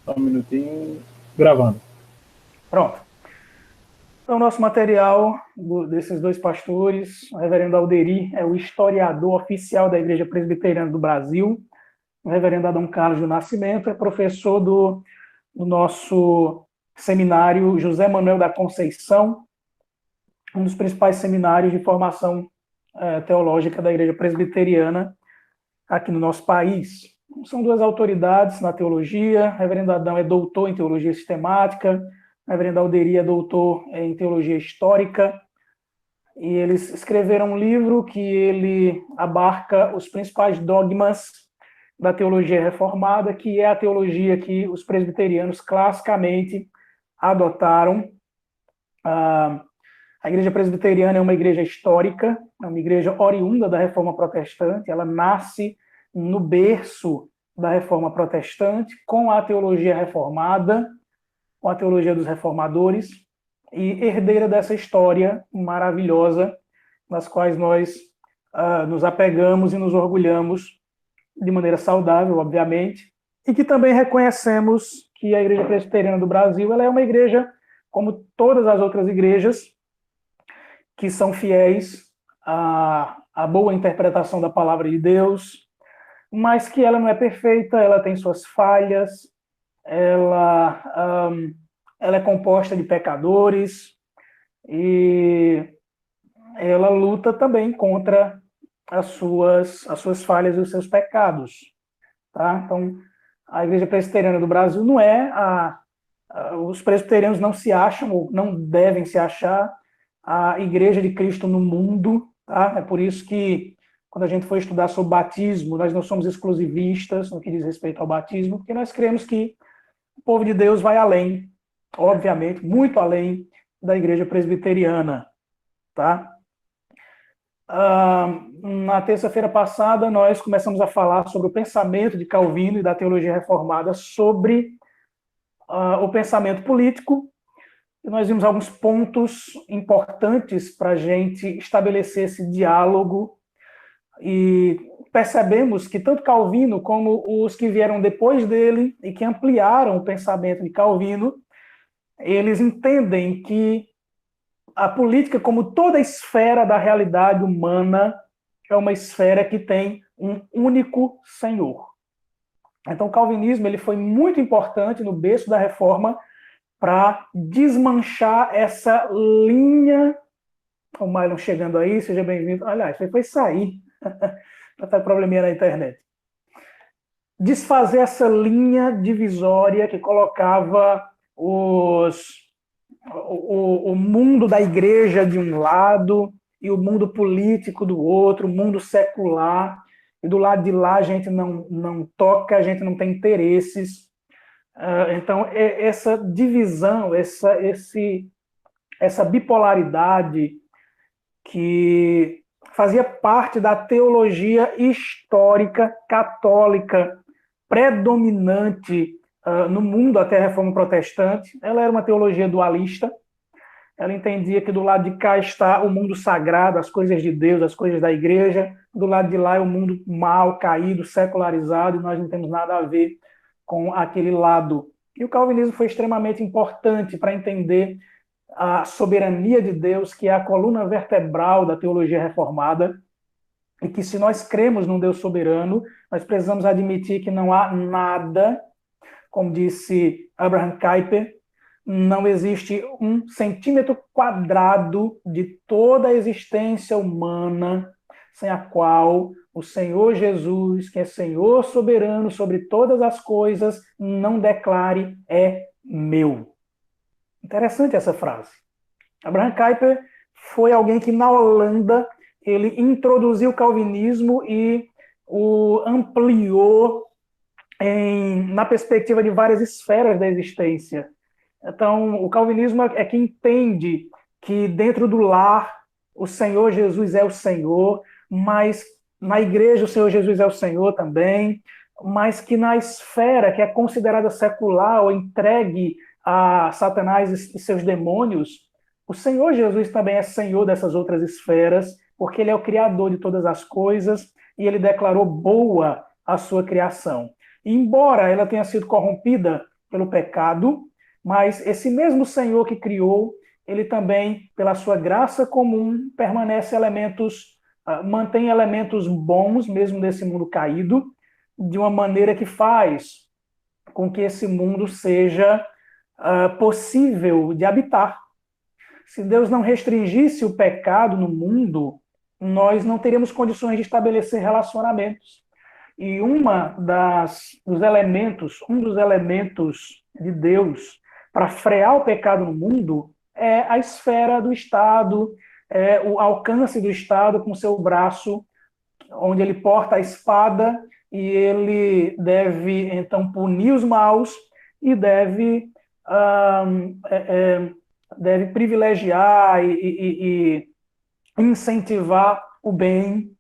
Só um minutinho. Gravando. Pronto. Então, nosso material desses dois pastores, o reverendo Alderi é o historiador oficial da Igreja Presbiteriana do Brasil, o reverendo Adão Carlos do Nascimento é professor do nosso seminário José Manuel da Conceição, um dos principais seminários de formação teológica da Igreja Presbiteriana aqui no nosso país. São duas autoridades na teologia. O reverendo Adão é doutor em teologia sistemática, o reverendo Alderi é doutor em teologia histórica, e eles escreveram um livro que ele abarca os principais dogmas da teologia reformada, que é a teologia que os presbiterianos classicamente adotaram. A igreja presbiteriana é uma igreja histórica, é uma igreja oriunda da Reforma Protestante, ela nasce no berço da Reforma Protestante, com a teologia reformada, com a teologia dos reformadores, e herdeira dessa história maravilhosa, nas quais nós nos apegamos e nos orgulhamos de maneira saudável, obviamente, e que também reconhecemos que a Igreja Presbiteriana do Brasil ela é uma igreja, como todas as outras igrejas, que são fiéis à boa interpretação da palavra de Deus, mas que ela não é perfeita, ela tem suas falhas, ela é composta de pecadores e ela luta também contra as suas falhas e os seus pecados. Tá? Então, a Igreja Presbiteriana do Brasil não é os presbiterianos não se acham, ou não devem se achar, a Igreja de Cristo no mundo. Tá? É por isso que, quando a gente for estudar sobre batismo, nós não somos exclusivistas no que diz respeito ao batismo, porque nós cremos que o povo de Deus vai além, obviamente, muito além da Igreja Presbiteriana. Tá? Na terça-feira passada, nós começamos a falar sobre o pensamento de Calvino e da teologia reformada sobre o pensamento político. E nós vimos alguns pontos importantes para a gente estabelecer esse diálogo e percebemos que tanto Calvino como os que vieram depois dele e que ampliaram o pensamento de Calvino, eles entendem que a política, como toda esfera da realidade humana, é uma esfera que tem um único Senhor. Então, o calvinismo ele foi muito importante no berço da reforma para desmanchar essa linha. O Mylon chegando aí, seja bem-vindo. Aliás, foi sair. Está com probleminha na internet. Desfazer essa linha divisória que colocava o mundo da igreja de um lado e o mundo político do outro, o mundo secular. E do lado de lá a gente não toca, a gente não tem interesses. Então, essa divisão, essa bipolaridade que fazia parte da teologia histórica católica predominante no mundo até a Reforma Protestante, ela era uma teologia dualista. Ela entendia que do lado de cá está o mundo sagrado, as coisas de Deus, as coisas da igreja, do lado de lá é o mundo mal, caído, secularizado, e nós não temos nada a ver com aquele lado. E o calvinismo foi extremamente importante para entender a soberania de Deus, que é a coluna vertebral da teologia reformada, e que se nós cremos num Deus soberano, nós precisamos admitir que não há nada, como disse Abraham Kuyper, não existe um centímetro quadrado de toda a existência humana sem a qual o Senhor Jesus, que é Senhor soberano sobre todas as coisas, não declare é meu. Interessante essa frase. Abraham Kuyper foi alguém que na Holanda ele introduziu o calvinismo e o ampliou na perspectiva de várias esferas da existência. Então, o calvinismo é que entende que dentro do lar o Senhor Jesus é o Senhor, mas na igreja o Senhor Jesus é o Senhor também, mas que na esfera que é considerada secular ou entregue a Satanás e seus demônios, o Senhor Jesus também é Senhor dessas outras esferas, porque ele é o Criador de todas as coisas e ele declarou boa a sua criação. E embora ela tenha sido corrompida pelo pecado, mas esse mesmo Senhor que criou, ele também, pela sua graça comum, mantém elementos bons, mesmo nesse mundo caído, de uma maneira que faz com que esse mundo seja possível de habitar. Se Deus não restringisse o pecado no mundo, nós não teríamos condições de estabelecer relacionamentos. E um dos elementos de Deus para frear o pecado no mundo é a esfera do Estado, o alcance do Estado com seu braço, onde ele porta a espada, e ele deve, então, punir os maus e deve privilegiar e incentivar o bem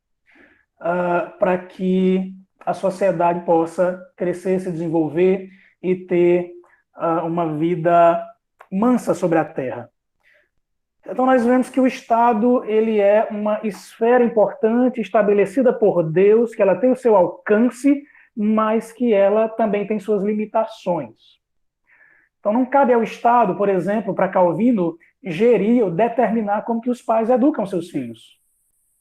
para que a sociedade possa crescer, se desenvolver e ter uma vida mansa sobre a terra. Então nós vemos que o Estado ele é uma esfera importante estabelecida por Deus, que ela tem o seu alcance, mas que ela também tem suas limitações. Então não cabe ao Estado, por exemplo, para Calvino, gerir ou determinar como que os pais educam seus filhos.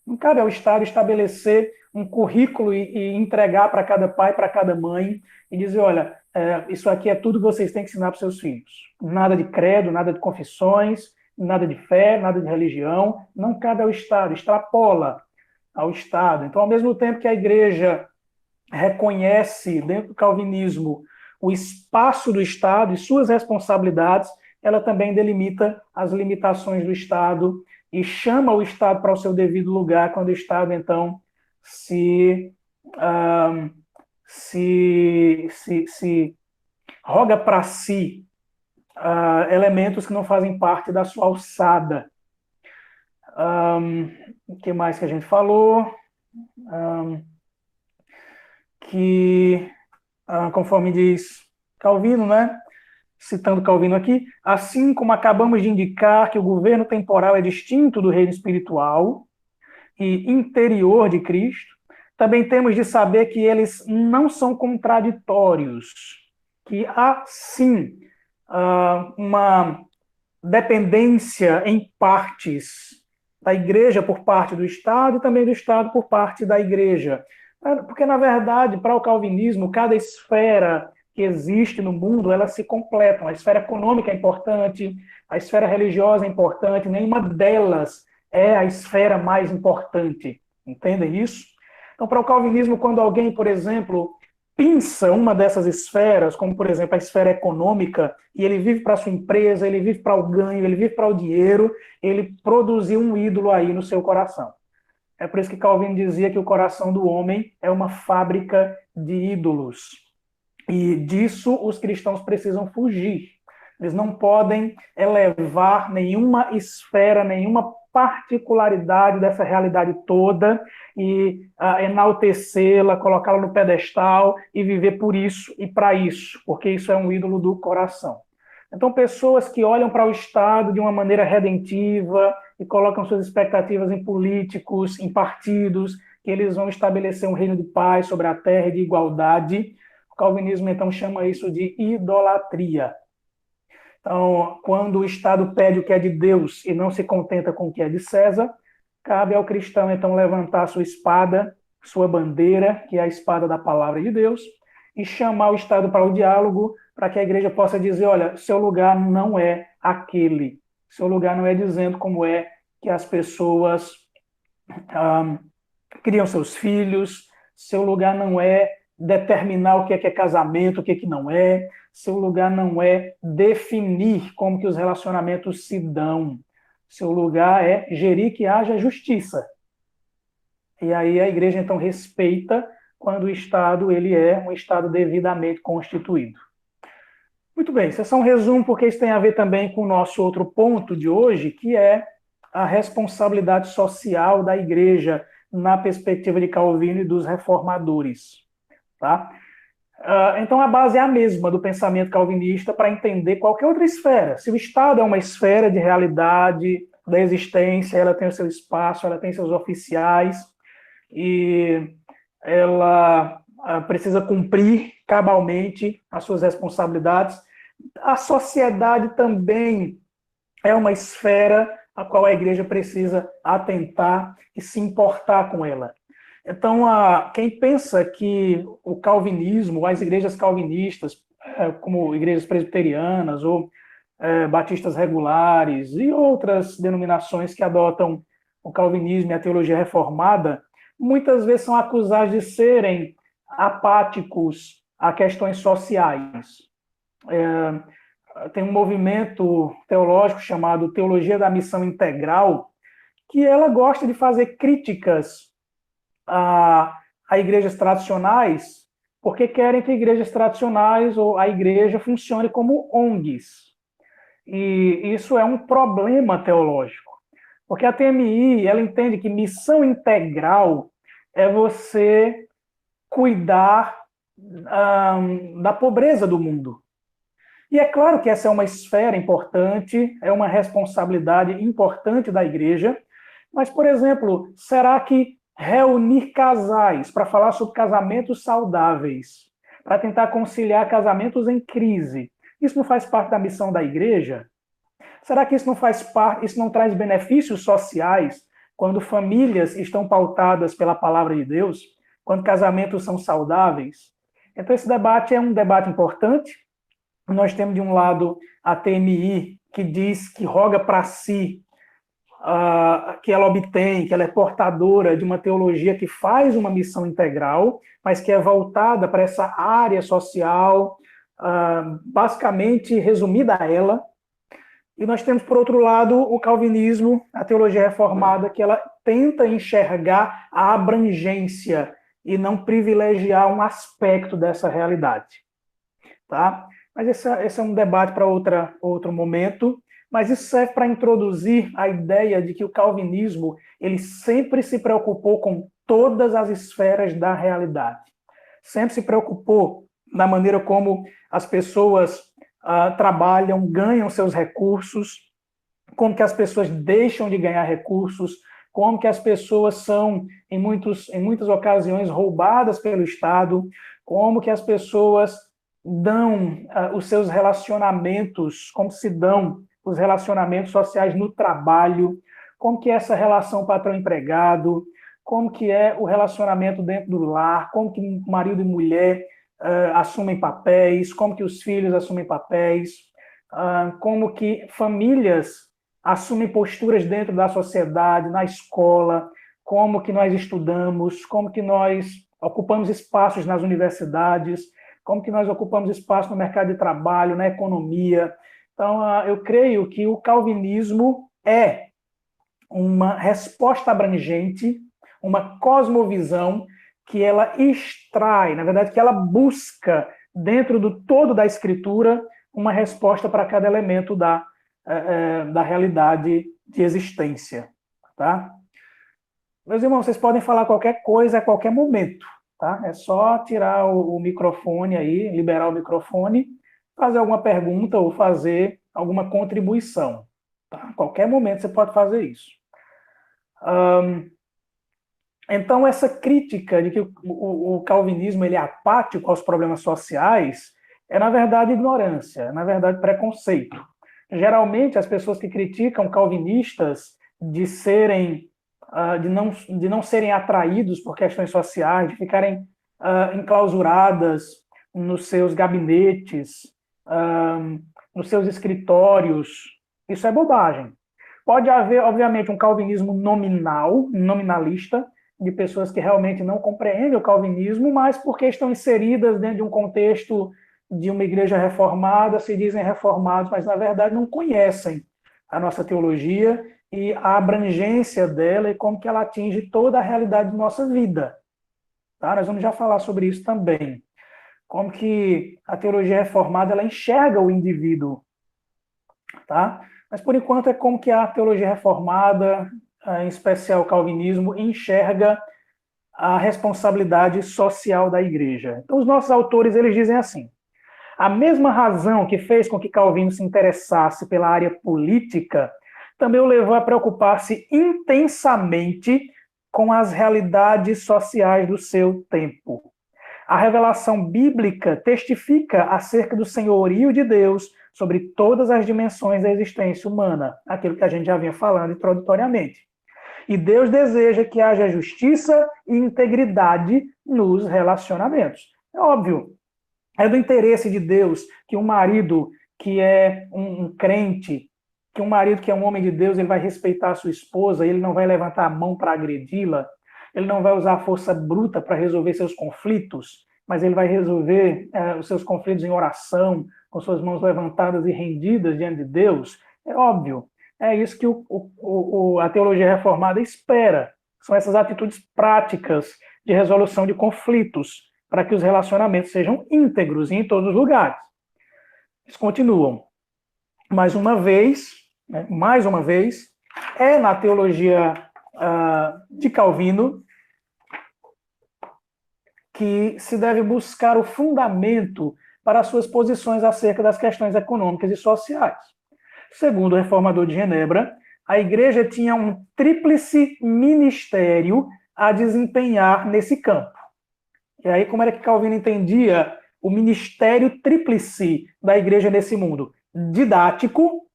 Não cabe ao Estado estabelecer um currículo e entregar para cada pai, para cada mãe, e dizer, olha, isso aqui é tudo que vocês têm que ensinar para os seus filhos. Nada de credo, nada de confissões, nada de fé, nada de religião. Não cabe ao Estado, extrapola ao Estado. Então, ao mesmo tempo que a Igreja reconhece, dentro do calvinismo, o espaço do Estado e suas responsabilidades, ela também delimita as limitações do Estado e chama o Estado para o seu devido lugar, quando o Estado, então, se roga para si elementos que não fazem parte da sua alçada. O que mais que a gente falou? Conforme diz Calvino, né? Citando Calvino aqui, assim como acabamos de indicar que o governo temporal é distinto do reino espiritual e interior de Cristo, também temos de saber que eles não são contraditórios, que há, sim, uma dependência em partes da Igreja por parte do Estado e também do Estado por parte da Igreja. Porque, na verdade, para o calvinismo, cada esfera que existe no mundo, elas se completam. A esfera econômica é importante, a esfera religiosa é importante, nenhuma delas é a esfera mais importante. Entendem isso? Então, para o calvinismo, quando alguém, por exemplo, pinça uma dessas esferas, como, por exemplo, a esfera econômica, e ele vive para a sua empresa, ele vive para o ganho, ele vive para o dinheiro, ele produziu um ídolo aí no seu coração. É por isso que Calvino dizia que o coração do homem é uma fábrica de ídolos. E disso os cristãos precisam fugir. Eles não podem elevar nenhuma esfera, nenhuma particularidade dessa realidade toda e enaltecê-la, colocá-la no pedestal e viver por isso e para isso, porque isso é um ídolo do coração. Então, pessoas que olham para o Estado de uma maneira redentiva e colocam suas expectativas em políticos, em partidos, que eles vão estabelecer um reino de paz sobre a terra e de igualdade. O calvinismo, então, chama isso de idolatria. Então, quando o Estado pede o que é de Deus e não se contenta com o que é de César, cabe ao cristão, então, levantar sua espada, sua bandeira, que é a espada da palavra de Deus, e chamar o Estado para o diálogo, para que a igreja possa dizer, olha, seu lugar não é aquele, seu lugar não é dizendo como é que as pessoas criam seus filhos, seu lugar não é determinar o que é casamento, o que não é, seu lugar não é definir como que os relacionamentos se dão, seu lugar é gerir que haja justiça. E aí a igreja, então, respeita quando o Estado ele é um Estado devidamente constituído. Muito bem, isso é só um resumo, porque isso tem a ver também com o nosso outro ponto de hoje, que é a responsabilidade social da igreja na perspectiva de Calvino e dos reformadores. Tá? Então, a base é a mesma do pensamento calvinista para entender qualquer outra esfera. Se o Estado é uma esfera de realidade, da existência, ela tem o seu espaço, ela tem seus oficiais, e ela precisa cumprir cabalmente as suas responsabilidades. A sociedade também é uma esfera a qual a igreja precisa atentar e se importar com ela. Então, quem pensa que o calvinismo, as igrejas calvinistas, como igrejas presbiterianas ou batistas regulares e outras denominações que adotam o calvinismo e a teologia reformada, muitas vezes são acusados de serem apáticos a questões sociais. Tem um movimento teológico chamado Teologia da Missão Integral, que ela gosta de fazer críticas a igrejas tradicionais, porque querem que igrejas tradicionais ou a igreja funcione como ONGs. E isso é um problema teológico, porque a TMI ela entende que missão integral é você cuidar da pobreza do mundo. E é claro que essa é uma esfera importante, é uma responsabilidade importante da igreja, mas, por exemplo, será que reunir casais para falar sobre casamentos saudáveis, para tentar conciliar casamentos em crise, isso não faz parte da missão da igreja? Será que isso não faz parte, isso não traz benefícios sociais quando famílias estão pautadas pela palavra de Deus, quando casamentos são saudáveis? Então, esse debate é um debate importante. Nós temos, de um lado, a TMI, que diz, que roga para si, que ela obtém, que ela é portadora de uma teologia que faz uma missão integral, mas que é voltada para essa área social, basicamente resumida a ela. E nós temos, por outro lado, o calvinismo, a teologia reformada, que ela tenta enxergar a abrangência e não privilegiar um aspecto dessa realidade. Tá? Mas esse é um debate para outro momento, mas isso serve para introduzir a ideia de que o calvinismo ele sempre se preocupou com todas as esferas da realidade. Sempre se preocupou na maneira como as pessoas trabalham, ganham seus recursos, como que as pessoas deixam de ganhar recursos, como que as pessoas são, em muitas ocasiões, roubadas pelo Estado, como que as pessoas dão os seus relacionamentos, como se dão os relacionamentos sociais no trabalho, como que é essa relação patrão-empregado, como que é o relacionamento dentro do lar, como que marido e mulher assumem papéis, como que os filhos assumem papéis, como que famílias assumem posturas dentro da sociedade, na escola, como que nós estudamos, como que nós ocupamos espaços nas universidades, como que nós ocupamos espaço no mercado de trabalho, na economia. Então, eu creio que o calvinismo é uma resposta abrangente, uma cosmovisão que ela extrai, na verdade, que ela busca, dentro do todo da Escritura, uma resposta para cada elemento da realidade de existência. Tá? Meus irmãos, vocês podem falar qualquer coisa a qualquer momento. Tá? É só tirar o microfone aí, liberar o microfone, fazer alguma pergunta ou fazer alguma contribuição. Tá? A qualquer momento você pode fazer isso. Então, essa crítica de que o calvinismo ele é apático aos problemas sociais é, na verdade, ignorância, é, na verdade, preconceito. Geralmente, as pessoas que criticam calvinistas de não serem atraídos por questões sociais, de ficarem enclausuradas nos seus gabinetes, nos seus escritórios, isso é bobagem. Pode haver, obviamente, um calvinismo nominalista, de pessoas que realmente não compreendem o calvinismo, mas porque estão inseridas dentro de um contexto de uma igreja reformada, se dizem reformados, mas na verdade não conhecem a nossa teologia e a abrangência dela e como que ela atinge toda a realidade da nossa vida. Tá? Nós vamos já falar sobre isso também. Como que a teologia reformada ela enxerga o indivíduo. Tá? Mas, por enquanto, é como que a teologia reformada, em especial o calvinismo, enxerga a responsabilidade social da igreja. Então, os nossos autores eles dizem assim: a mesma razão que fez com que Calvino se interessasse pela área política também o levou a preocupar-se intensamente com as realidades sociais do seu tempo. A revelação bíblica testifica acerca do senhorio de Deus sobre todas as dimensões da existência humana, aquilo que a gente já vinha falando introdutoriamente. E Deus deseja que haja justiça e integridade nos relacionamentos. É óbvio, é do interesse de Deus que um marido que é um crente, que um marido que é um homem de Deus, ele vai respeitar a sua esposa, ele não vai levantar a mão para agredi-la, ele não vai usar a força bruta para resolver seus conflitos, mas ele vai resolver os seus conflitos em oração, com suas mãos levantadas e rendidas diante de Deus. É óbvio, é isso que a teologia reformada espera. São essas atitudes práticas de resolução de conflitos, para que os relacionamentos sejam íntegros em todos os lugares. Eles continuam. Mais uma vez, é na teologia de Calvino que se deve buscar o fundamento para as suas posições acerca das questões econômicas e sociais. Segundo o reformador de Genebra, a igreja tinha um tríplice ministério a desempenhar nesse campo. E aí, como era que Calvino entendia o ministério tríplice da igreja nesse mundo? Didático,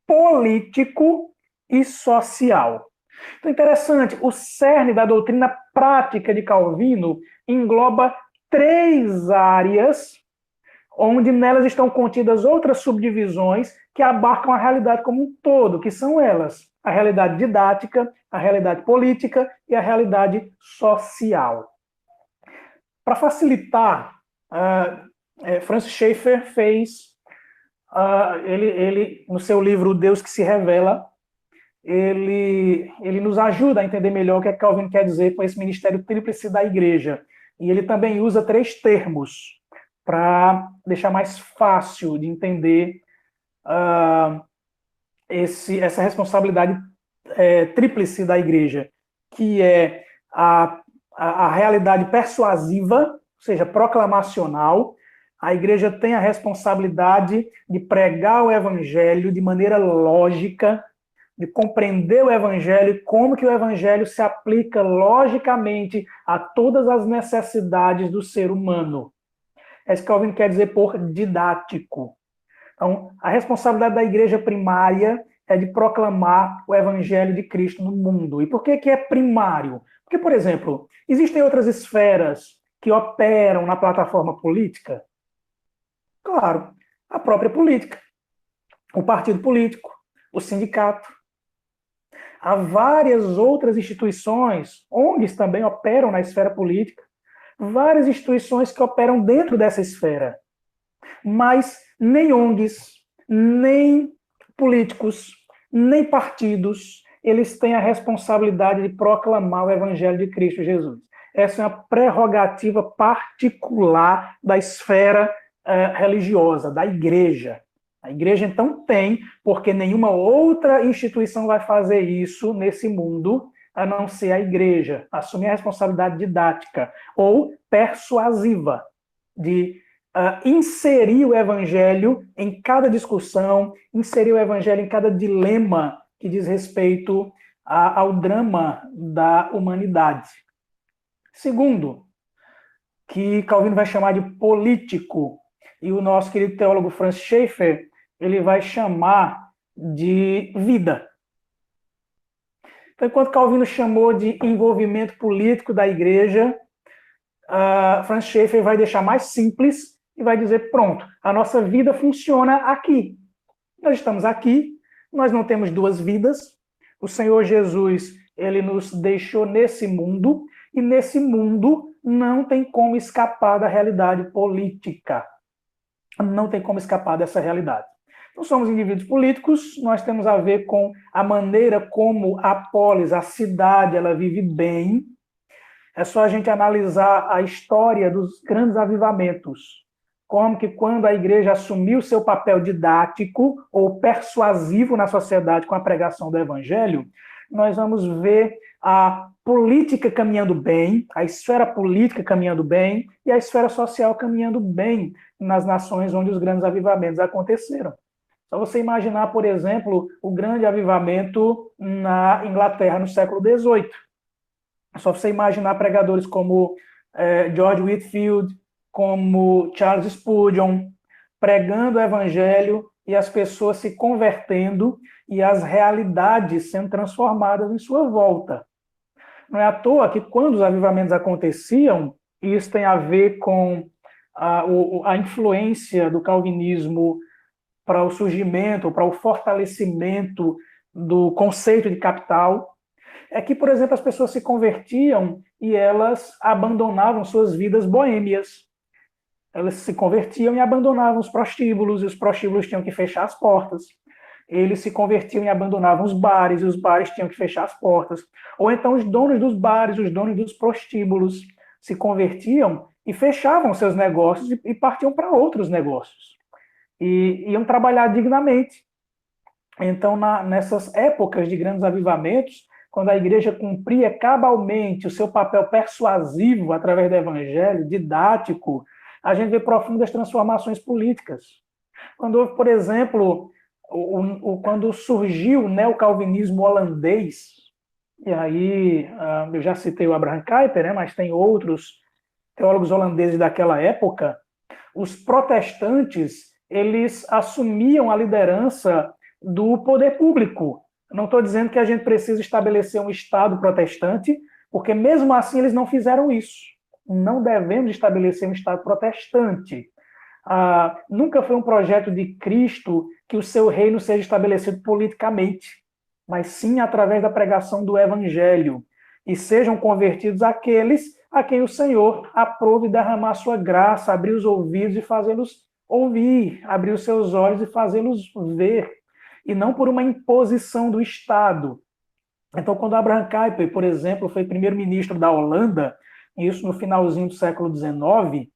político e social. Então, interessante, o cerne da doutrina prática de Calvino engloba 3 áreas, onde nelas estão contidas outras subdivisões que abarcam a realidade como um todo, que são elas: a realidade didática, a realidade política e a realidade social. Para facilitar, Francis Schaeffer fez, ele no seu livro Deus que se Revela, ele nos ajuda a entender melhor o que Calvino quer dizer com esse ministério tríplice da igreja. E ele também usa 3 termos para deixar mais fácil de entender essa responsabilidade tríplice da igreja, que é a realidade persuasiva, ou seja, proclamacional. A igreja tem a responsabilidade de pregar o evangelho de maneira lógica, de compreender o evangelho e como que o evangelho se aplica logicamente a todas as necessidades do ser humano. É isso que Calvino quer dizer por didático. Então, a responsabilidade da igreja primária é de proclamar o evangelho de Cristo no mundo. E por que é primário? Porque, por exemplo, existem outras esferas que operam na plataforma política? Claro, a própria política, o partido político, o sindicato. Há várias outras instituições, ONGs também operam na esfera política, várias instituições que operam dentro dessa esfera. Mas nem ONGs, nem políticos, nem partidos, eles têm a responsabilidade de proclamar o evangelho de Cristo Jesus. Essa é uma prerrogativa particular da esfera religiosa, da igreja. A igreja, então, tem, porque nenhuma outra instituição vai fazer isso nesse mundo, a não ser a igreja. Assumir a responsabilidade didática ou persuasiva de inserir o evangelho em cada discussão, inserir o evangelho em cada dilema que diz respeito ao drama da humanidade. Segundo, que Calvino vai chamar de político, e o nosso querido teólogo Francis Schaeffer, ele vai chamar de vida. Então, enquanto Calvino chamou de envolvimento político da igreja, Francis Schaeffer vai deixar mais simples e vai dizer, pronto, a nossa vida funciona aqui. Nós estamos aqui, nós não temos 2 vidas. O Senhor Jesus, ele nos deixou nesse mundo, e nesse mundo não tem como escapar da realidade política. Não tem como escapar dessa realidade. Não somos indivíduos políticos, nós temos a ver com a maneira como a polis, a cidade, ela vive bem. É só a gente analisar a história dos grandes avivamentos. Como que quando a igreja assumiu seu papel didático ou persuasivo na sociedade com a pregação do evangelho, nós vamos ver a política caminhando bem, a esfera política caminhando bem e a esfera social caminhando bem nas nações onde os grandes avivamentos aconteceram. Só você imaginar, por exemplo, o grande avivamento na Inglaterra no século XVIII. É só você imaginar pregadores como George Whitefield, como Charles Spurgeon, pregando o evangelho e as pessoas se convertendo e as realidades sendo transformadas em sua volta. Não é à toa que quando os avivamentos aconteciam, e isso tem a ver com a influência do calvinismo para o surgimento, para o fortalecimento do conceito de capital, é que, por exemplo, as pessoas se convertiam e elas abandonavam suas vidas boêmias. Elas se convertiam e abandonavam os prostíbulos, e os prostíbulos tinham que fechar as portas. Eles se convertiam e abandonavam os bares, e os bares tinham que fechar as portas. Ou então os donos dos bares, os donos dos prostíbulos se convertiam e fechavam seus negócios e partiam para outros negócios. E iam trabalhar dignamente. Então, nessas épocas de grandes avivamentos, quando a igreja cumpria cabalmente o seu papel persuasivo através do evangelho, didático, a gente vê profundas transformações políticas. Quando houve, por exemplo, quando surgiu o neocalvinismo holandês, e aí eu já citei o Abraham Kuyper, né, mas tem outros teólogos holandeses daquela época, os protestantes, eles assumiam a liderança do poder público. Não estou dizendo que a gente precisa estabelecer um Estado protestante, porque mesmo assim eles não fizeram isso. Não devemos estabelecer um Estado protestante. Nunca foi um projeto de Cristo que o seu reino seja estabelecido politicamente, mas sim através da pregação do Evangelho. E sejam convertidos aqueles a quem o Senhor aprove derramar sua graça, abrir os ouvidos e fazê-los ouvir, abrir os seus olhos e fazê-los ver, e não por uma imposição do Estado. Então, quando Abraham Kuyper, por exemplo, foi primeiro-ministro da Holanda, isso no finalzinho do século XIX,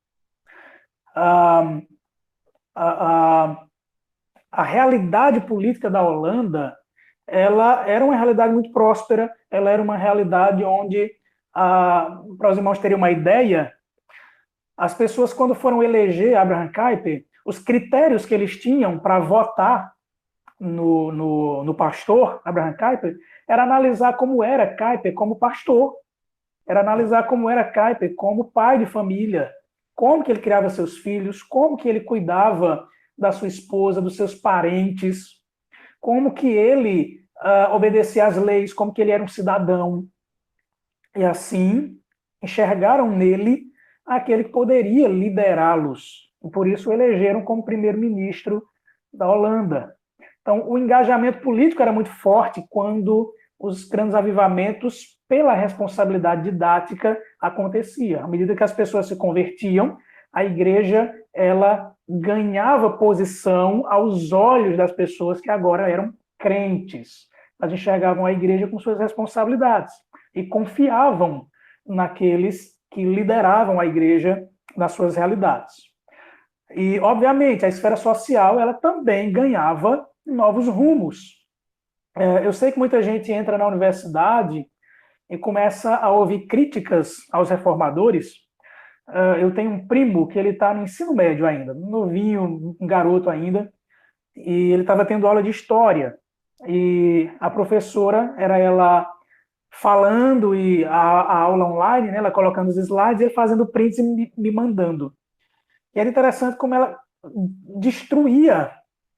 a realidade política da Holanda, ela era uma realidade muito próspera, ela era uma realidade onde, para os irmãos terem uma ideia, as pessoas, quando foram eleger Abraham Kuyper, os critérios que eles tinham para votar no pastor Abraham Kuyper era analisar como era Kuyper como pastor, era analisar como era Kuyper como pai de família, como que ele criava seus filhos, como que ele cuidava da sua esposa, dos seus parentes, como que ele obedecia às leis, como que ele era um cidadão. E assim, enxergaram nele aquele que poderia liderá-los. E por isso o elegeram como primeiro-ministro da Holanda. Então, o engajamento político era muito forte quando os grandes avivamentos, pela responsabilidade didática, acontecia. À medida que as pessoas se convertiam, a igreja ela ganhava posição aos olhos das pessoas que agora eram crentes. Elas enxergavam a igreja com suas responsabilidades e confiavam naqueles que lideravam a igreja nas suas realidades. E, obviamente, a esfera social ela também ganhava novos rumos. Eu sei que muita gente entra na universidade e começa a ouvir críticas aos reformadores. Eu tenho um primo que ele está no ensino médio ainda, novinho, um garoto ainda, e ele estava tendo aula de história. E a professora, era ela falando e a aula online, né, ela colocando os slides e ele fazendo prints e me mandando. E era interessante como ela destruía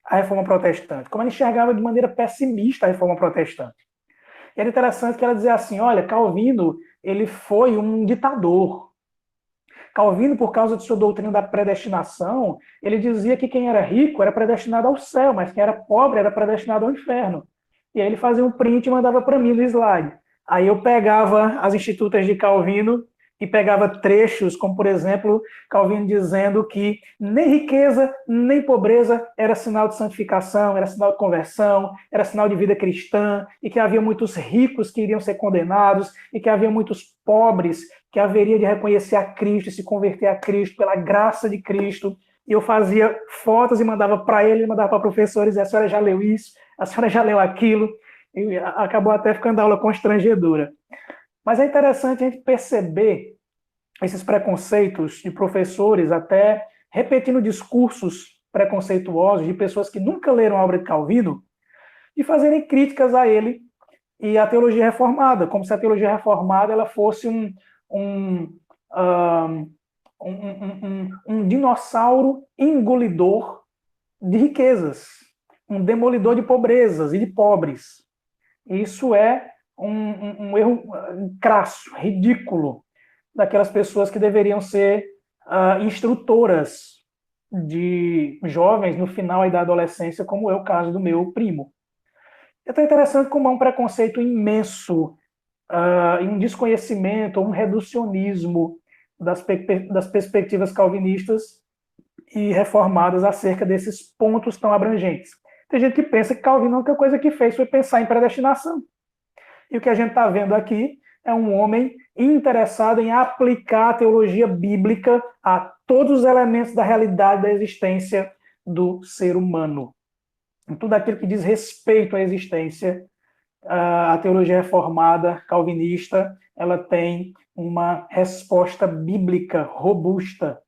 a reforma protestante, como ela enxergava de maneira pessimista a reforma protestante. E era interessante que ela dizia assim, olha, Calvino, ele foi um ditador. Calvino, por causa de sua doutrina da predestinação, ele dizia que quem era rico era predestinado ao céu, mas quem era pobre era predestinado ao inferno. E aí ele fazia um print e mandava para mim no slide. Aí eu pegava as institutas de Calvino e pegava trechos, como, por exemplo, Calvino dizendo que nem riqueza, nem pobreza era sinal de santificação, era sinal de conversão, era sinal de vida cristã, e que havia muitos ricos que iriam ser condenados, e que havia muitos pobres que haveria de reconhecer a Cristo e se converter a Cristo pela graça de Cristo. E eu fazia fotos e mandava para ele mandava para professores, e a senhora já leu isso, a senhora já leu aquilo, e acabou até ficando a aula constrangedora. Mas é interessante a gente perceber esses preconceitos de professores, até repetindo discursos preconceituosos de pessoas que nunca leram a obra de Calvino, e fazerem críticas a ele e à teologia reformada, como se a teologia reformada ela fosse um dinossauro engolidor de riquezas, um demolidor de pobrezas e de pobres. Isso é um erro crasso, ridículo, daquelas pessoas que deveriam ser instrutoras de jovens no final da adolescência, como é o caso do meu primo. É tão interessante como há um preconceito imenso e um desconhecimento, um reducionismo das perspectivas calvinistas e reformadas acerca desses pontos tão abrangentes. Tem gente que pensa que Calvino a única coisa que fez foi pensar em predestinação. E o que a gente está vendo aqui é um homem interessado em aplicar a teologia bíblica a todos os elementos da realidade da existência do ser humano. Em tudo aquilo que diz respeito à existência, a teologia reformada, calvinista, ela tem uma resposta bíblica robusta.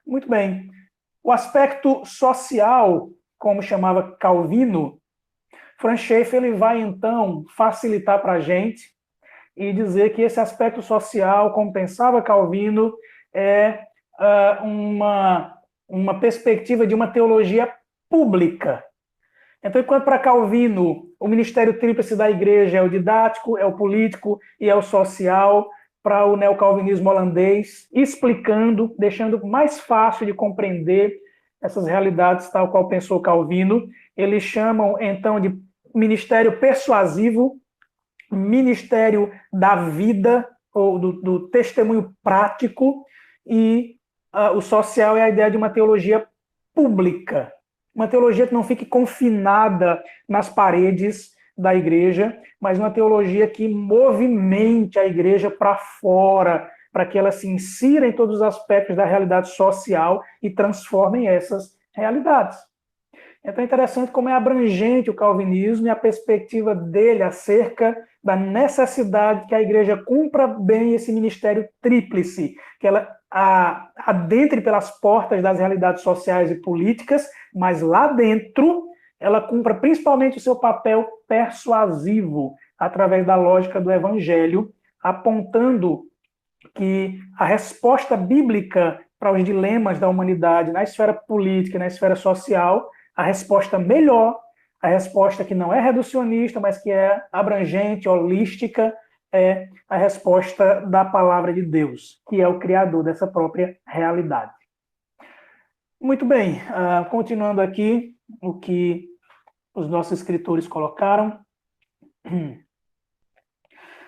Muito bem. O aspecto social, como chamava Calvino, Franz Schaeffer ele vai, então, facilitar para a gente e dizer que esse aspecto social, como pensava Calvino, é uma perspectiva de uma teologia pública. Então, enquanto para Calvino o ministério tríplice da igreja é o didático, é o político e é o social, para o neocalvinismo holandês, explicando, deixando mais fácil de compreender essas realidades tal qual pensou Calvino, eles chamam, então, de ministério persuasivo, ministério da vida, ou do testemunho prático, e o social é a ideia de uma teologia pública, uma teologia que não fique confinada nas paredes da igreja, mas uma teologia que movimente a igreja para fora, para que ela se insira em todos os aspectos da realidade social e transforme essas realidades. Então é interessante como é abrangente o calvinismo e a perspectiva dele acerca da necessidade que a igreja cumpra bem esse ministério tríplice, que ela adentre pelas portas das realidades sociais e políticas, mas lá dentro ela cumpra principalmente o seu papel persuasivo, através da lógica do evangelho, apontando que a resposta bíblica para os dilemas da humanidade na esfera política e na esfera social, a resposta melhor, a resposta que não é reducionista, mas que é abrangente, holística, é a resposta da palavra de Deus, que é o criador dessa própria realidade. Muito bem, continuando aqui o que os nossos escritores colocaram.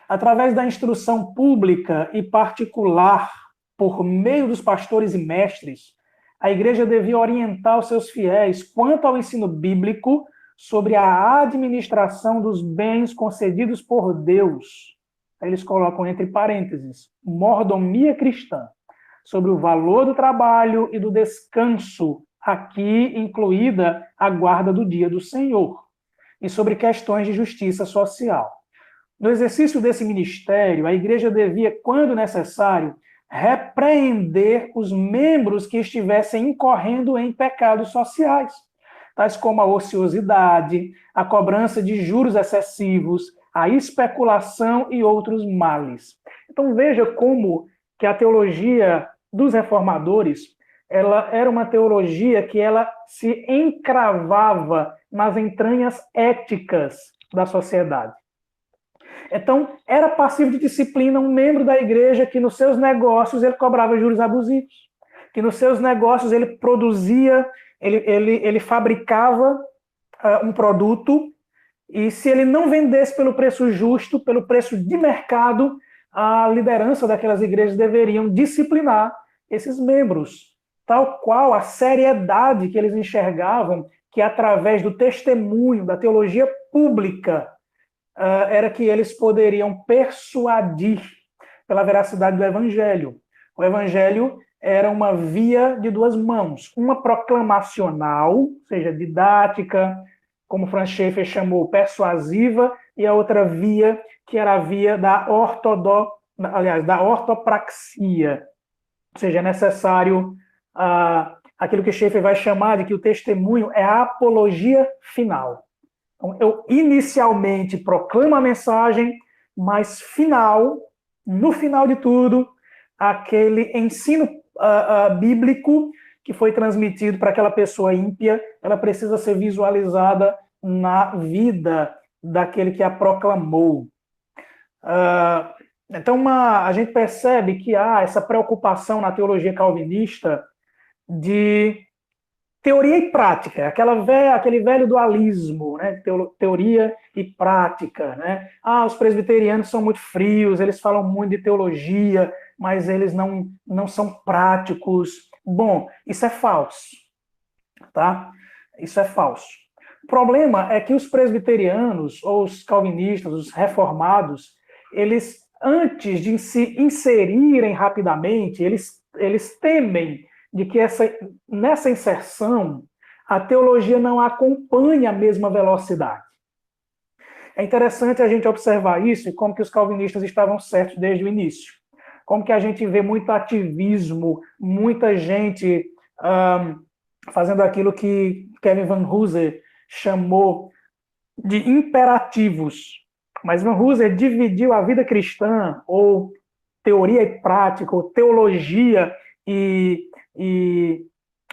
Através da instrução pública e particular, por meio dos pastores e mestres, a igreja devia orientar os seus fiéis quanto ao ensino bíblico sobre a administração dos bens concedidos por Deus. Eles colocam entre parênteses, mordomia cristã, sobre o valor do trabalho e do descanso, aqui incluída a guarda do dia do Senhor, e sobre questões de justiça social. No exercício desse ministério, a igreja devia, quando necessário, repreender os membros que estivessem incorrendo em pecados sociais, tais como a ociosidade, a cobrança de juros excessivos, a especulação e outros males. Então veja como que a teologia dos reformadores, ela era uma teologia que ela se encravava nas entranhas éticas da sociedade. Então, era passivo de disciplina um membro da igreja que nos seus negócios ele cobrava juros abusivos, que nos seus negócios ele produzia, ele fabricava um produto, e se ele não vendesse pelo preço justo, pelo preço de mercado, a liderança daquelas igrejas deveriam disciplinar esses membros, tal qual a seriedade que eles enxergavam que através do testemunho, da teologia pública, era que eles poderiam persuadir pela veracidade do evangelho. O evangelho era uma via de duas mãos, uma proclamacional, ou seja, didática, como Franz Schaeffer chamou, persuasiva, e a outra via, que era a via da ortopraxia. Ou seja, é necessário aquilo que Schaeffer vai chamar de que o testemunho é a apologia final. Então, eu inicialmente proclamo a mensagem, mas no final de tudo, aquele ensino bíblico que foi transmitido para aquela pessoa ímpia, ela precisa ser visualizada na vida daquele que a proclamou. Então, a gente percebe que há essa preocupação na teologia calvinista de teoria e prática, aquele velho dualismo, né? Teoria e prática. Né? Os presbiterianos são muito frios, eles falam muito de teologia, mas eles não são práticos. Bom, isso é falso. Tá? Isso é falso. O problema é que os presbiterianos, ou os calvinistas, os reformados, eles, antes de se inserirem rapidamente, eles temem de que nessa inserção a teologia não acompanhe a mesma velocidade. É interessante a gente observar isso e como que os calvinistas estavam certos desde o início. Como que a gente vê muito ativismo, muita gente fazendo aquilo que Kevin Van Hooser chamou de imperativos. Mas Van Hooser dividiu a vida cristã, ou teoria e prática, ou teologia e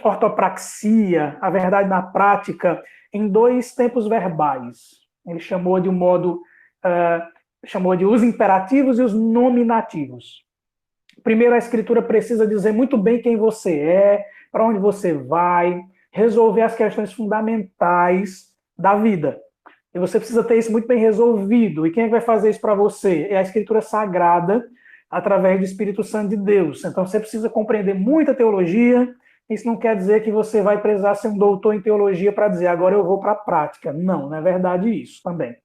ortopraxia, a verdade na prática, em 2 tempos verbais. Ele chamou de chamou de os imperativos e os nominativos. Primeiro, a Escritura precisa dizer muito bem quem você é, para onde você vai, resolver as questões fundamentais da vida. E você precisa ter isso muito bem resolvido. E quem é que vai fazer isso para você? É a Escritura Sagrada, através do Espírito Santo de Deus. Então, você precisa compreender muita teologia. Isso não quer dizer que você vai precisar ser um doutor em teologia para dizer, agora eu vou para a prática. Não é verdade isso também.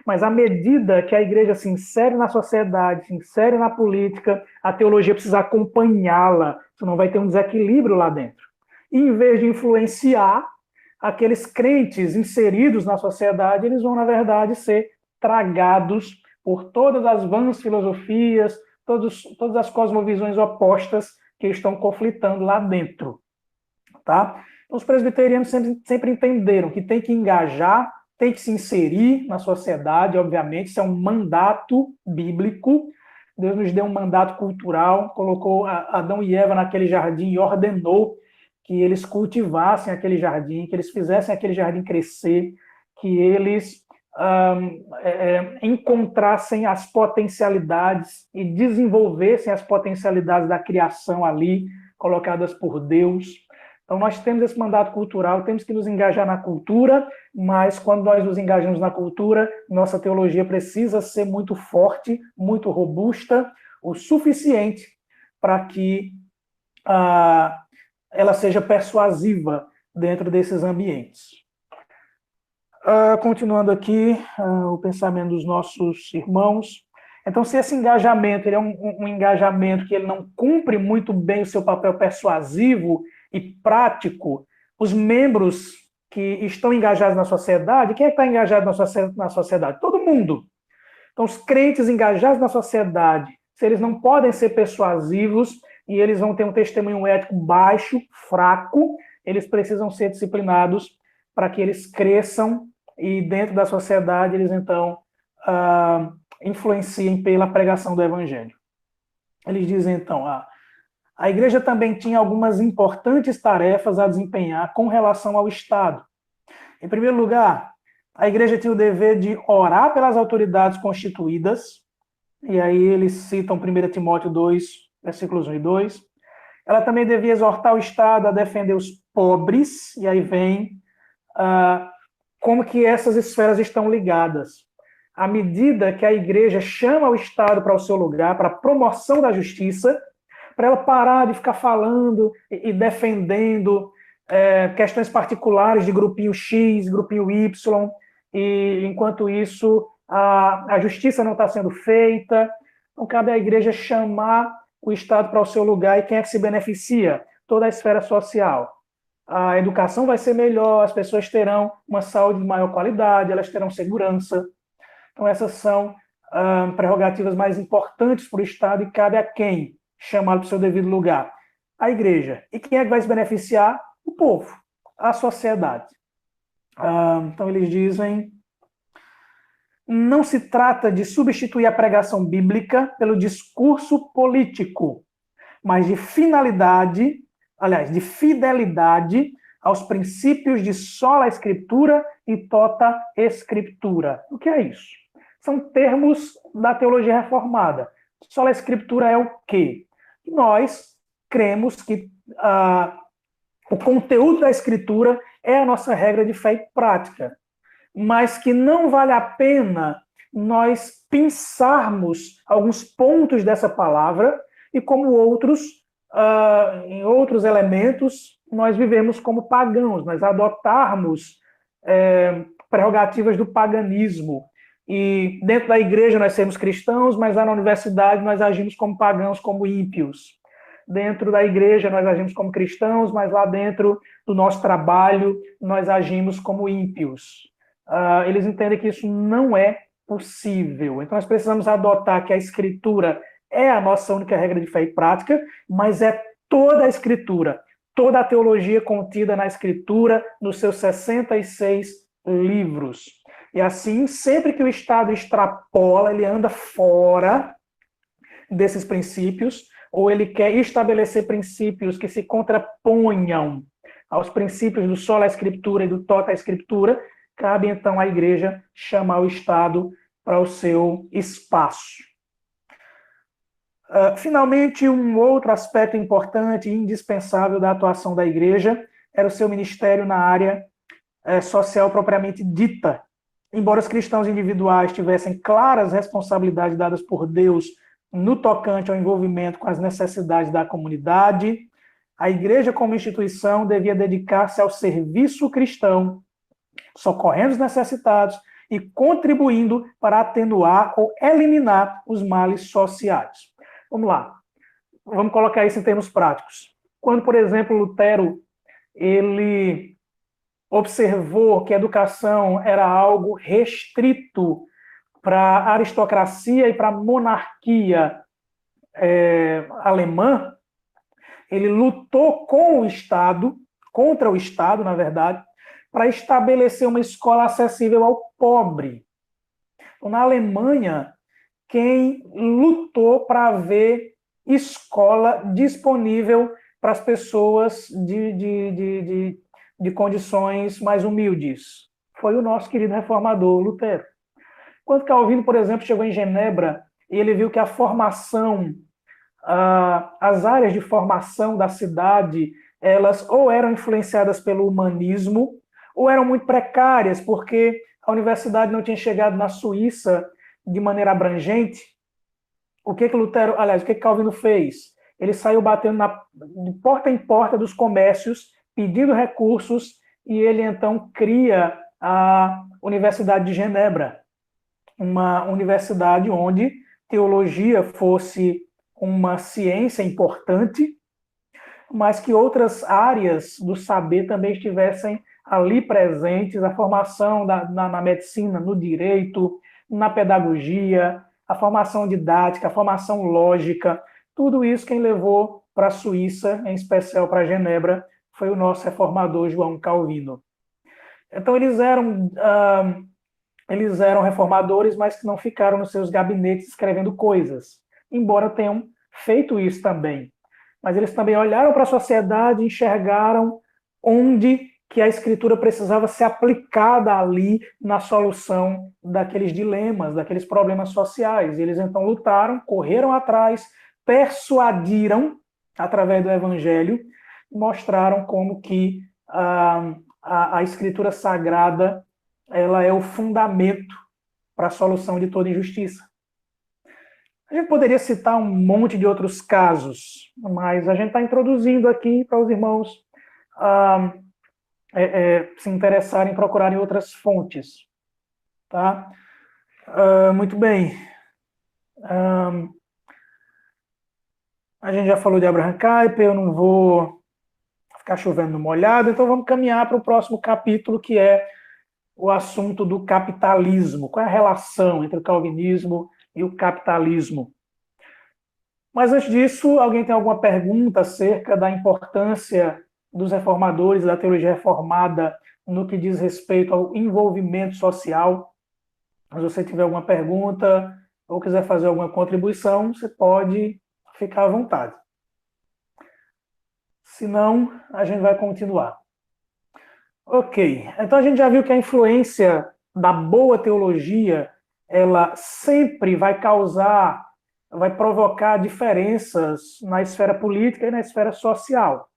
Mas à medida que a igreja se insere na sociedade, se insere na política, a teologia precisa acompanhá-la, senão vai ter um desequilíbrio lá dentro. E em vez de influenciar aqueles crentes inseridos na sociedade, eles vão, na verdade, ser tragados por todas as vãs filosofias, todas as cosmovisões opostas que estão conflitando lá dentro. Tá? Os presbiterianos sempre entenderam que tem que engajar, tem que se inserir na sociedade, obviamente, isso é um mandato bíblico. Deus nos deu um mandato cultural, colocou Adão e Eva naquele jardim e ordenou que eles cultivassem aquele jardim, que eles fizessem aquele jardim crescer, que eles encontrassem as potencialidades e desenvolvessem as potencialidades da criação ali, colocadas por Deus. Então, nós temos esse mandato cultural, temos que nos engajar na cultura, mas quando nós nos engajamos na cultura, nossa teologia precisa ser muito forte, muito robusta, o suficiente para que ela seja persuasiva dentro desses ambientes. Continuando aqui, o pensamento dos nossos irmãos. Então, se esse engajamento ele é um engajamento que ele não cumpre muito bem o seu papel persuasivo e prático, os membros que estão engajados na sociedade, quem é que está engajado na sociedade? Todo mundo. Então, os crentes engajados na sociedade, se eles não podem ser persuasivos e eles vão ter um testemunho ético baixo, fraco, eles precisam ser disciplinados para que eles cresçam e dentro da sociedade eles, então, influenciem pela pregação do Evangelho. Eles dizem, então, a igreja também tinha algumas importantes tarefas a desempenhar com relação ao Estado. Em primeiro lugar, a igreja tinha o dever de orar pelas autoridades constituídas, e aí eles citam 1 Timóteo 2, versículos 1 e 2. Ela também devia exortar o Estado a defender os pobres, e aí vem como que essas esferas estão ligadas. À medida que a igreja chama o Estado para o seu lugar, para a promoção da justiça, para ela parar de ficar falando e defendendo questões particulares de grupinho X, grupinho Y, e enquanto isso a justiça não está sendo feita. Então, cabe à igreja chamar o Estado para o seu lugar, e quem é que se beneficia? Toda a esfera social. A educação vai ser melhor, as pessoas terão uma saúde de maior qualidade, elas terão segurança. Então, essas são prerrogativas mais importantes para o Estado, e cabe a quem chamá-lo para o seu devido lugar? A igreja. E quem é que vai se beneficiar? O povo, a sociedade. Então, eles dizem, não se trata de substituir a pregação bíblica pelo discurso político. mas de finalidade, aliás, de fidelidade aos princípios de sola escritura e tota escritura. O que é isso? São termos da teologia reformada. Sola escritura é o quê? Nós cremos que o conteúdo da escritura é a nossa regra de fé e prática, mas que não vale a pena nós pensarmos alguns pontos dessa palavra e como outros, em outros elementos, nós vivemos como pagãos, nós adotarmos prerrogativas do paganismo. E dentro da igreja nós somos cristãos, mas lá na universidade nós agimos como pagãos, como ímpios. Dentro da igreja nós agimos como cristãos, mas lá dentro do nosso trabalho nós agimos como ímpios. Eles entendem que isso não é possível. Então nós precisamos adotar que a escritura é a nossa única regra de fé e prática, mas é toda a escritura, toda a teologia contida na escritura, nos seus 66 livros. E assim, sempre que o Estado extrapola, ele anda fora desses princípios, ou ele quer estabelecer princípios que se contraponham aos princípios do sola escritura e do tota escritura, cabe então à igreja chamar o Estado para o seu espaço. Finalmente, um outro aspecto importante e indispensável da atuação da igreja era o seu ministério na área social propriamente dita. Embora os cristãos individuais tivessem claras responsabilidades dadas por Deus no tocante ao envolvimento com as necessidades da comunidade, a igreja como instituição devia dedicar-se ao serviço cristão, socorrendo os necessitados e contribuindo para atenuar ou eliminar os males sociais. Vamos lá, vamos colocar isso em termos práticos. Quando, por exemplo, Lutero ele observou que a educação era algo restrito para a aristocracia e para a monarquia alemã, ele lutou com o Estado, contra o Estado, na verdade, para estabelecer uma escola acessível ao pobre. Então, na Alemanha, quem lutou para haver escola disponível para as pessoas de condições mais humildes foi o nosso querido reformador Lutero. Quando Calvino, por exemplo, chegou em Genebra e ele viu que a formação, as áreas de formação da cidade, elas ou eram influenciadas pelo humanismo ou eram muito precárias, porque a universidade não tinha chegado na Suíça de maneira abrangente. O que Lutero, aliás, o que Calvino fez? Ele saiu batendo de porta em porta dos comércios, pedindo recursos, e ele então cria a Universidade de Genebra, uma universidade onde teologia fosse uma ciência importante, mas que outras áreas do saber também estivessem ali presentes, a formação na medicina, no direito, na pedagogia, a formação didática, a formação lógica, tudo isso quem levou para a Suíça, em especial para Genebra, foi o nosso reformador João Calvino. Então eles eram reformadores, mas que não ficaram nos seus gabinetes escrevendo coisas, embora tenham feito isso também. Mas eles também olharam para a sociedade e enxergaram onde que a escritura precisava ser aplicada ali na solução daqueles dilemas, daqueles problemas sociais. E eles então lutaram, correram atrás, persuadiram através do evangelho, mostraram como que a escritura sagrada ela é o fundamento para a solução de toda injustiça. A gente poderia citar um monte de outros casos, mas a gente está introduzindo aqui para os irmãos se interessarem em procurarem outras fontes. Tá? Muito bem. A gente já falou de Abraham Kuyper, eu não vou ficar chovendo no molhado, então vamos caminhar para o próximo capítulo, que é o assunto do capitalismo. Qual é a relação entre o calvinismo e o capitalismo? Mas antes disso, alguém tem alguma pergunta acerca da importância dos reformadores, da teologia reformada, no que diz respeito ao envolvimento social? Se você tiver alguma pergunta ou quiser fazer alguma contribuição, você pode ficar à vontade. senão a gente vai continuar. Ok, então a gente já viu que a influência da boa teologia, ela sempre vai provocar diferenças na esfera política e na esfera social.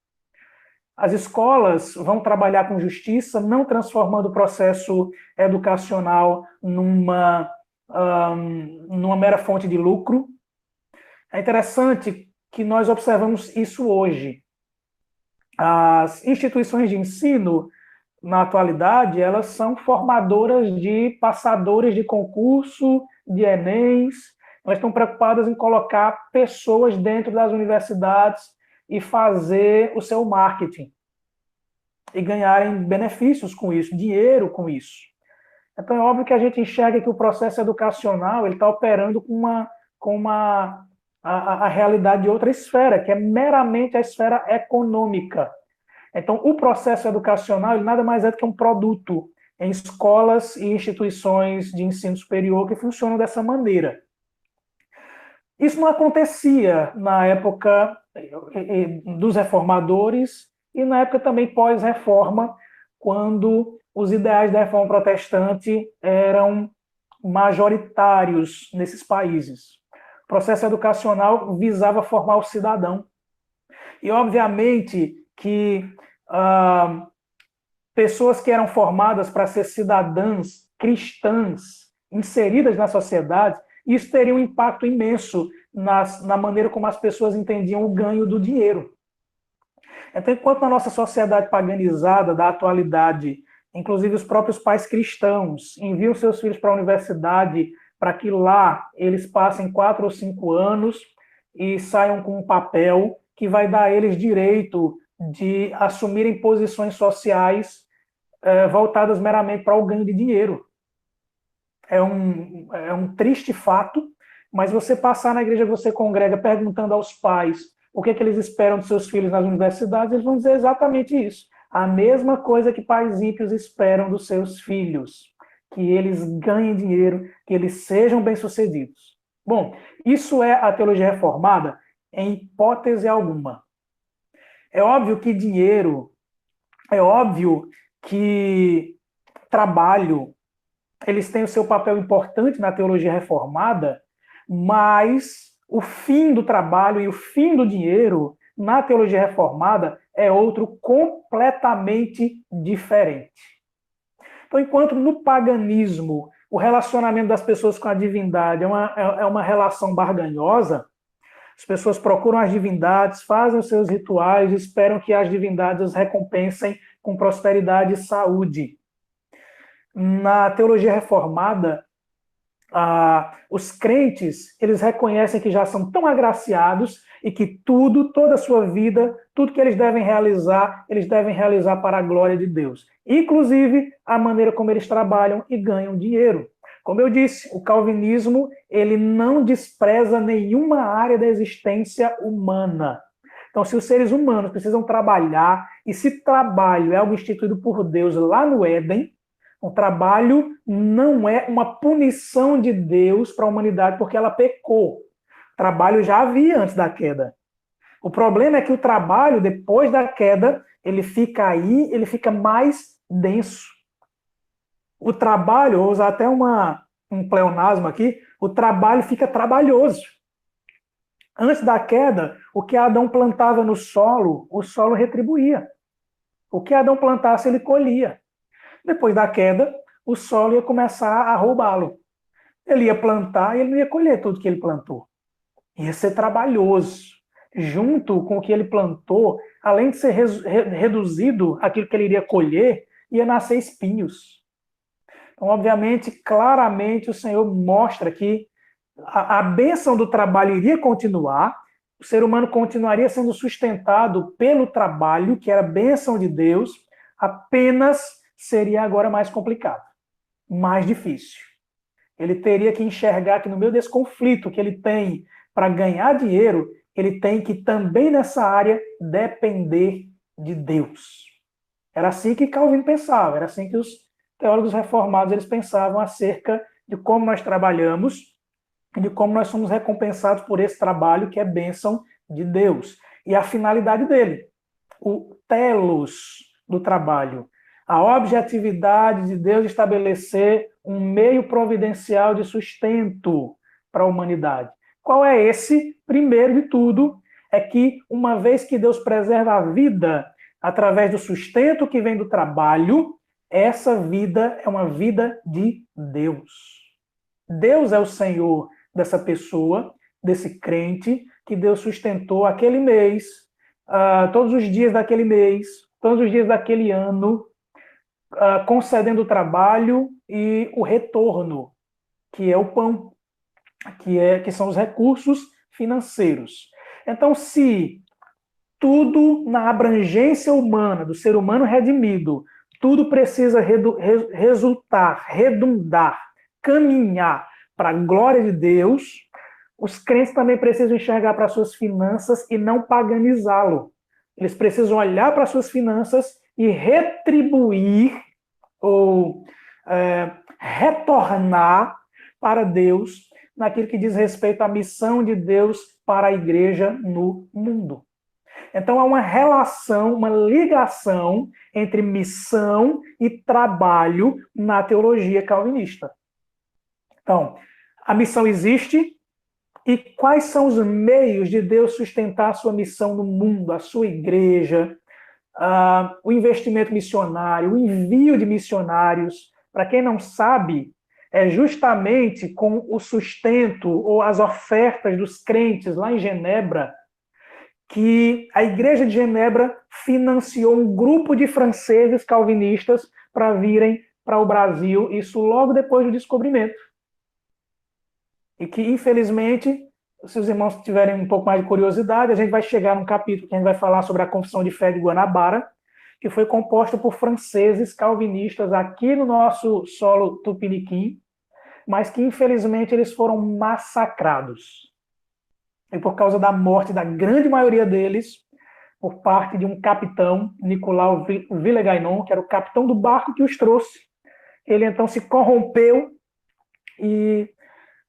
As escolas vão trabalhar com justiça, não transformando o processo educacional numa mera fonte de lucro. É interessante que nós observamos isso hoje. As instituições de ensino, na atualidade, elas são formadoras de passadores de concurso, de Enems, elas estão preocupadas em colocar pessoas dentro das universidades e fazer o seu marketing e ganharem benefícios com isso, dinheiro com isso. Então é óbvio que a gente enxerga que o processo educacional ele está operando a realidade de outra esfera, que é meramente a esfera econômica. Então, o processo educacional ele nada mais é do que um produto em escolas e instituições de ensino superior que funcionam dessa maneira. Isso não acontecia na época dos reformadores e na época também pós-reforma, quando os ideais da reforma protestante eram majoritários nesses países. O processo educacional visava formar o cidadão. E, obviamente, que pessoas que eram formadas para ser cidadãs cristãs, inseridas na sociedade, isso teria um impacto imenso na maneira como as pessoas entendiam o ganho do dinheiro. Então, enquanto na nossa sociedade paganizada da atualidade, inclusive os próprios pais cristãos enviam seus filhos para a universidade para que lá eles passem 4 ou 5 anos e saiam com um papel que vai dar a eles direito de assumirem posições sociais voltadas meramente para o ganho de dinheiro. É um triste fato, mas você passar na igreja que você congrega perguntando aos pais o que eles esperam dos seus filhos nas universidades, eles vão dizer exatamente isso. A mesma coisa que pais ímpios esperam dos seus filhos, que eles ganhem dinheiro, que eles sejam bem-sucedidos. Bom, isso é a teologia reformada em hipótese alguma. É óbvio que dinheiro, é óbvio que trabalho, eles têm o seu papel importante na teologia reformada, mas o fim do trabalho e o fim do dinheiro na teologia reformada é outro completamente diferente. Então, enquanto no paganismo o relacionamento das pessoas com a divindade é uma relação barganhosa, as pessoas procuram as divindades, fazem os seus rituais, esperam que as divindades as recompensem com prosperidade e saúde. Na teologia reformada, os crentes, eles reconhecem que já são tão agraciados e que toda a sua vida, tudo que eles devem realizar para a glória de Deus. Inclusive, a maneira como eles trabalham e ganham dinheiro. Como eu disse, o calvinismo, ele não despreza nenhuma área da existência humana. Então, se os seres humanos precisam trabalhar, e se trabalho é algo instituído por Deus lá no Éden, o trabalho não é uma punição de Deus para a humanidade porque ela pecou. O trabalho já havia antes da queda. O problema é que o trabalho, depois da queda, ele fica mais denso. O trabalho, vou usar até um pleonasmo aqui, o trabalho fica trabalhoso. Antes da queda, o que Adão plantava no solo, o solo retribuía. O que Adão plantasse, ele colhia. Depois da queda, o solo ia começar a roubá-lo. Ele ia plantar e ele não ia colher tudo que ele plantou. Ia ser trabalhoso. Junto com o que ele plantou, além de ser reduzido aquilo que ele iria colher, ia nascer espinhos. Então, obviamente, claramente, o Senhor mostra que a bênção do trabalho iria continuar, o ser humano continuaria sendo sustentado pelo trabalho, que era a bênção de Deus, apenas seria agora mais complicado, mais difícil. Ele teria que enxergar que no meio desse conflito que ele tem para ganhar dinheiro, ele tem que também nessa área depender de Deus. Era assim que Calvino pensava, era assim que os teólogos reformados eles pensavam acerca de como nós trabalhamos e de como nós somos recompensados por esse trabalho que é bênção de Deus. E a finalidade dele. o telos do trabalho, a objetividade de Deus estabelecer um meio providencial de sustento para a humanidade. Qual é esse? Primeiro de tudo, é que uma vez que Deus preserva a vida através do sustento que vem do trabalho, essa vida é uma vida de Deus. Deus é o Senhor dessa pessoa, desse crente, que Deus sustentou aquele mês, todos os dias daquele mês, todos os dias daquele ano, concedendo o trabalho e o retorno, que é o pão, que são os recursos financeiros. Então, se tudo na abrangência humana, do ser humano redimido, tudo precisa resultar, redundar, caminhar para a glória de Deus, os crentes também precisam enxergar para suas finanças e não paganizá-lo. Eles precisam olhar para suas finanças e retribuir ou retornar para Deus naquilo que diz respeito à missão de Deus para a igreja no mundo. Então há uma relação, uma ligação entre missão e trabalho na teologia calvinista. Então, a missão existe, e quais são os meios de Deus sustentar a sua missão no mundo, a sua igreja, o investimento missionário, o envio de missionários? Para quem não sabe, é justamente com o sustento ou as ofertas dos crentes lá em Genebra que a Igreja de Genebra financiou um grupo de franceses calvinistas para virem para o Brasil, isso logo depois do descobrimento. E que, infelizmente, se os irmãos tiverem um pouco mais de curiosidade, a gente vai chegar num capítulo que a gente vai falar sobre a Confissão de Fé de Guanabara, que foi composta por franceses calvinistas aqui no nosso solo tupiniquim, mas que, infelizmente, eles foram massacrados. E por causa da morte da grande maioria deles, por parte de um capitão, Nicolau Villegagnon, que era o capitão do barco que os trouxe, ele então se corrompeu e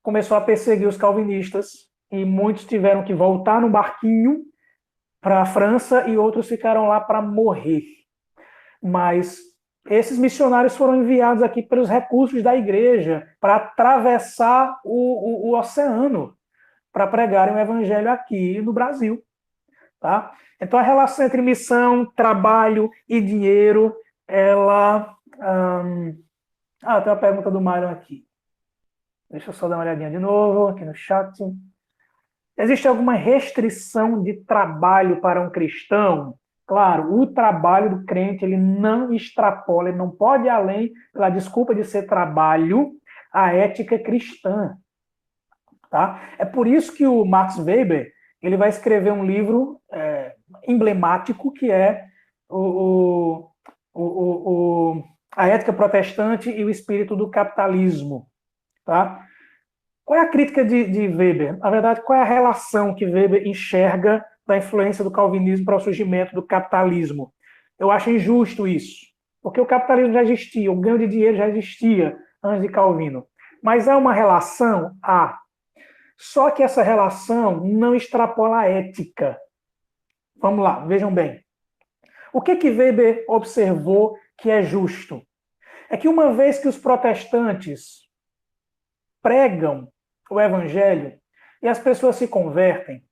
começou a perseguir os calvinistas, e muitos tiveram que voltar no barquinho para a França e outros ficaram lá para morrer. Mas esses missionários foram enviados aqui pelos recursos da igreja para atravessar o oceano para pregarem o evangelho aqui no Brasil. Tá? Então a relação entre missão, trabalho e dinheiro, ela... tem uma pergunta do Mário aqui. Deixa eu só dar uma olhadinha de novo aqui no chat. Existe alguma restrição de trabalho para um cristão? Claro, o trabalho do crente ele não extrapola, ele não pode ir além, pela desculpa de ser trabalho, a ética cristã. Tá? É por isso que o Max Weber ele vai escrever um livro emblemático que é A Ética Protestante e o Espírito do Capitalismo. Tá? Qual é a crítica de Weber? Na verdade, qual é a relação que Weber enxerga da influência do calvinismo para o surgimento do capitalismo? Eu acho injusto isso, porque o capitalismo já existia, o ganho de dinheiro já existia antes de Calvino. Mas há uma relação? Há. Só que essa relação não extrapola a ética. Vamos lá, vejam bem. O que Weber observou que é justo? É que uma vez que os protestantes pregam o evangelho e as pessoas se convertem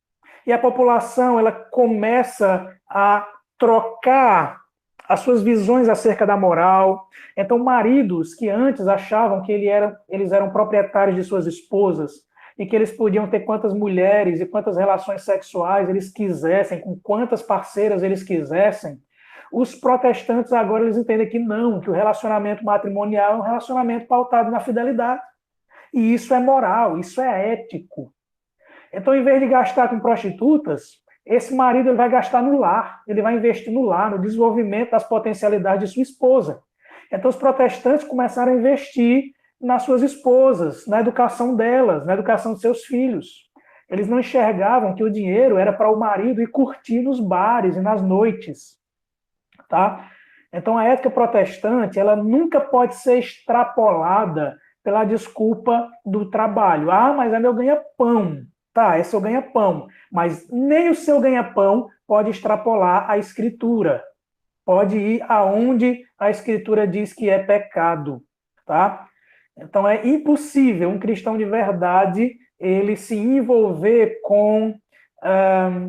e a população ela começa a trocar as suas visões acerca da moral. Então, maridos que antes achavam que eles eram proprietários de suas esposas e que eles podiam ter quantas mulheres e quantas relações sexuais eles quisessem, com quantas parceiras eles quisessem, os protestantes agora eles entendem que não, que o relacionamento matrimonial é um relacionamento pautado na fidelidade. E isso é moral, isso é ético. Então, em vez de gastar com prostitutas, esse marido ele vai gastar no lar, ele vai investir no lar, no desenvolvimento das potencialidades de sua esposa. Então, os protestantes começaram a investir nas suas esposas, na educação delas, na educação de seus filhos. Eles não enxergavam que o dinheiro era para o marido ir curtir nos bares e nas noites. Tá? Então, a ética protestante ela nunca pode ser extrapolada pela desculpa do trabalho. Ah, mas é meu ganha-pão. Tá, é seu ganha-pão, mas nem o seu ganha-pão pode extrapolar a Escritura. Pode ir aonde a Escritura diz que é pecado, tá? Então é impossível um cristão de verdade ele se envolver com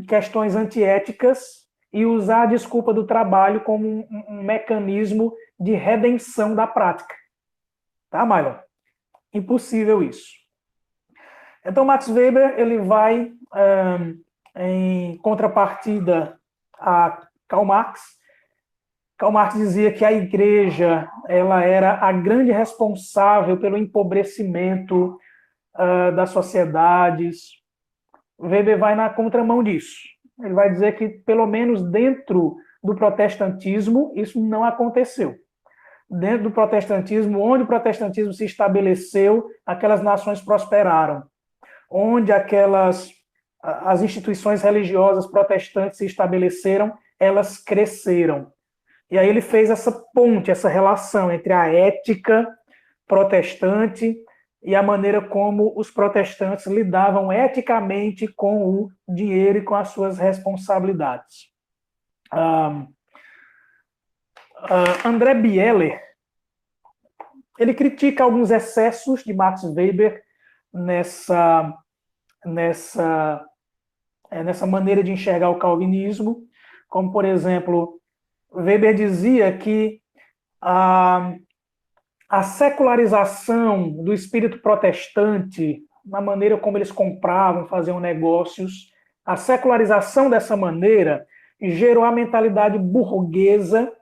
questões antiéticas e usar a desculpa do trabalho como um mecanismo de redenção da prática. Tá, Mylon? Impossível isso. Então, Max Weber ele vai em contrapartida a Karl Marx. Karl Marx dizia que a igreja ela era a grande responsável pelo empobrecimento das sociedades. Weber vai na contramão disso. Ele vai dizer que, pelo menos dentro do protestantismo, isso não aconteceu. Dentro do protestantismo, onde o protestantismo se estabeleceu, aquelas nações prosperaram. Onde as instituições religiosas protestantes se estabeleceram, elas cresceram. E aí ele fez essa ponte, essa relação entre a ética protestante e a maneira como os protestantes lidavam eticamente com o dinheiro e com as suas responsabilidades. André Bieler, ele critica alguns excessos de Max Weber nessa maneira de enxergar o calvinismo, como, por exemplo, Weber dizia que a secularização do espírito protestante, na maneira como eles compravam, faziam negócios, a secularização dessa maneira gerou a mentalidade burguesa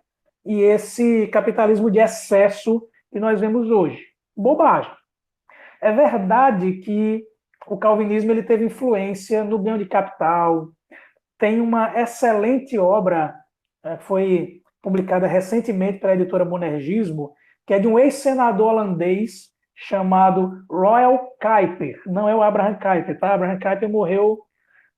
e esse capitalismo de excesso que nós vemos hoje. Bobagem. É verdade que o calvinismo ele teve influência no ganho de capital. Tem uma excelente obra, foi publicada recentemente pela editora Monergismo, que é de um ex-senador holandês chamado Royal Kuiper. Não é o Abraham Kuyper, tá? Abraham Kuyper morreu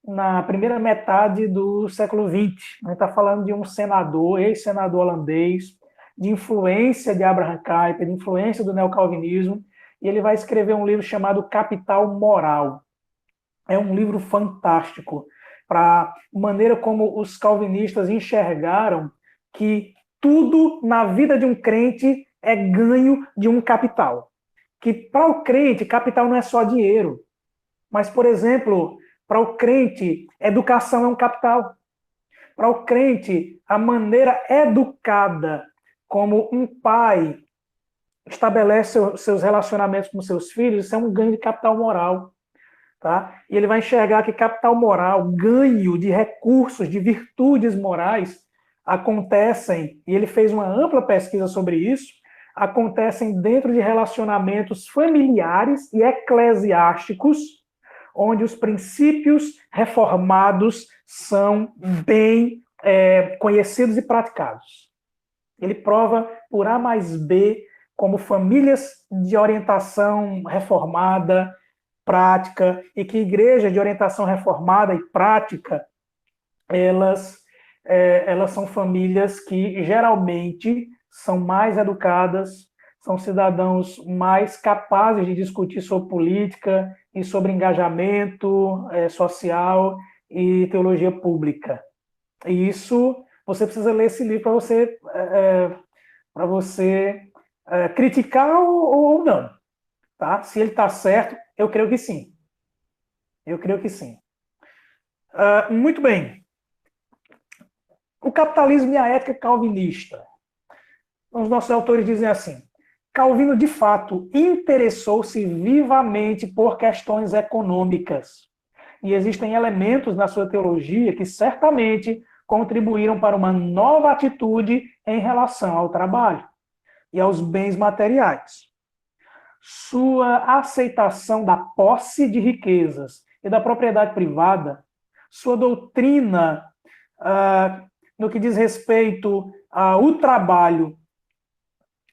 na primeira metade do século XX. A gente está falando de um senador, ex-senador holandês, de influência de Abraham Kuyper, de influência do neocalvinismo, e ele vai escrever um livro chamado Capital Moral. É um livro fantástico para a maneira como os calvinistas enxergaram que tudo na vida de um crente é ganho de um capital. Que para o crente, capital não é só dinheiro. Mas, por exemplo, para o crente, educação é um capital. Para o crente, a maneira educada como um pai estabelece seus relacionamentos com seus filhos, isso é um ganho de capital moral. Tá? E ele vai enxergar que capital moral, ganho de recursos, de virtudes morais, acontecem, e ele fez uma ampla pesquisa sobre isso, acontecem dentro de relacionamentos familiares e eclesiásticos, onde os princípios reformados são bem conhecidos e praticados. Ele prova por A mais B como famílias de orientação reformada, prática, e que igreja de orientação reformada e prática, elas são famílias que geralmente são mais educadas, são cidadãos mais capazes de discutir sobre política e sobre engajamento social e teologia pública. E isso, você precisa ler esse livro para você criticar ou não. Tá? Se ele está certo, eu creio que sim. Eu creio que sim. Muito bem. O capitalismo e a ética calvinista. Os nossos autores dizem assim: Calvino, de fato, interessou-se vivamente por questões econômicas. E existem elementos na sua teologia que certamente contribuíram para uma nova atitude em relação ao trabalho e aos bens materiais. Sua aceitação da posse de riquezas e da propriedade privada, sua doutrina no que diz respeito ao trabalho,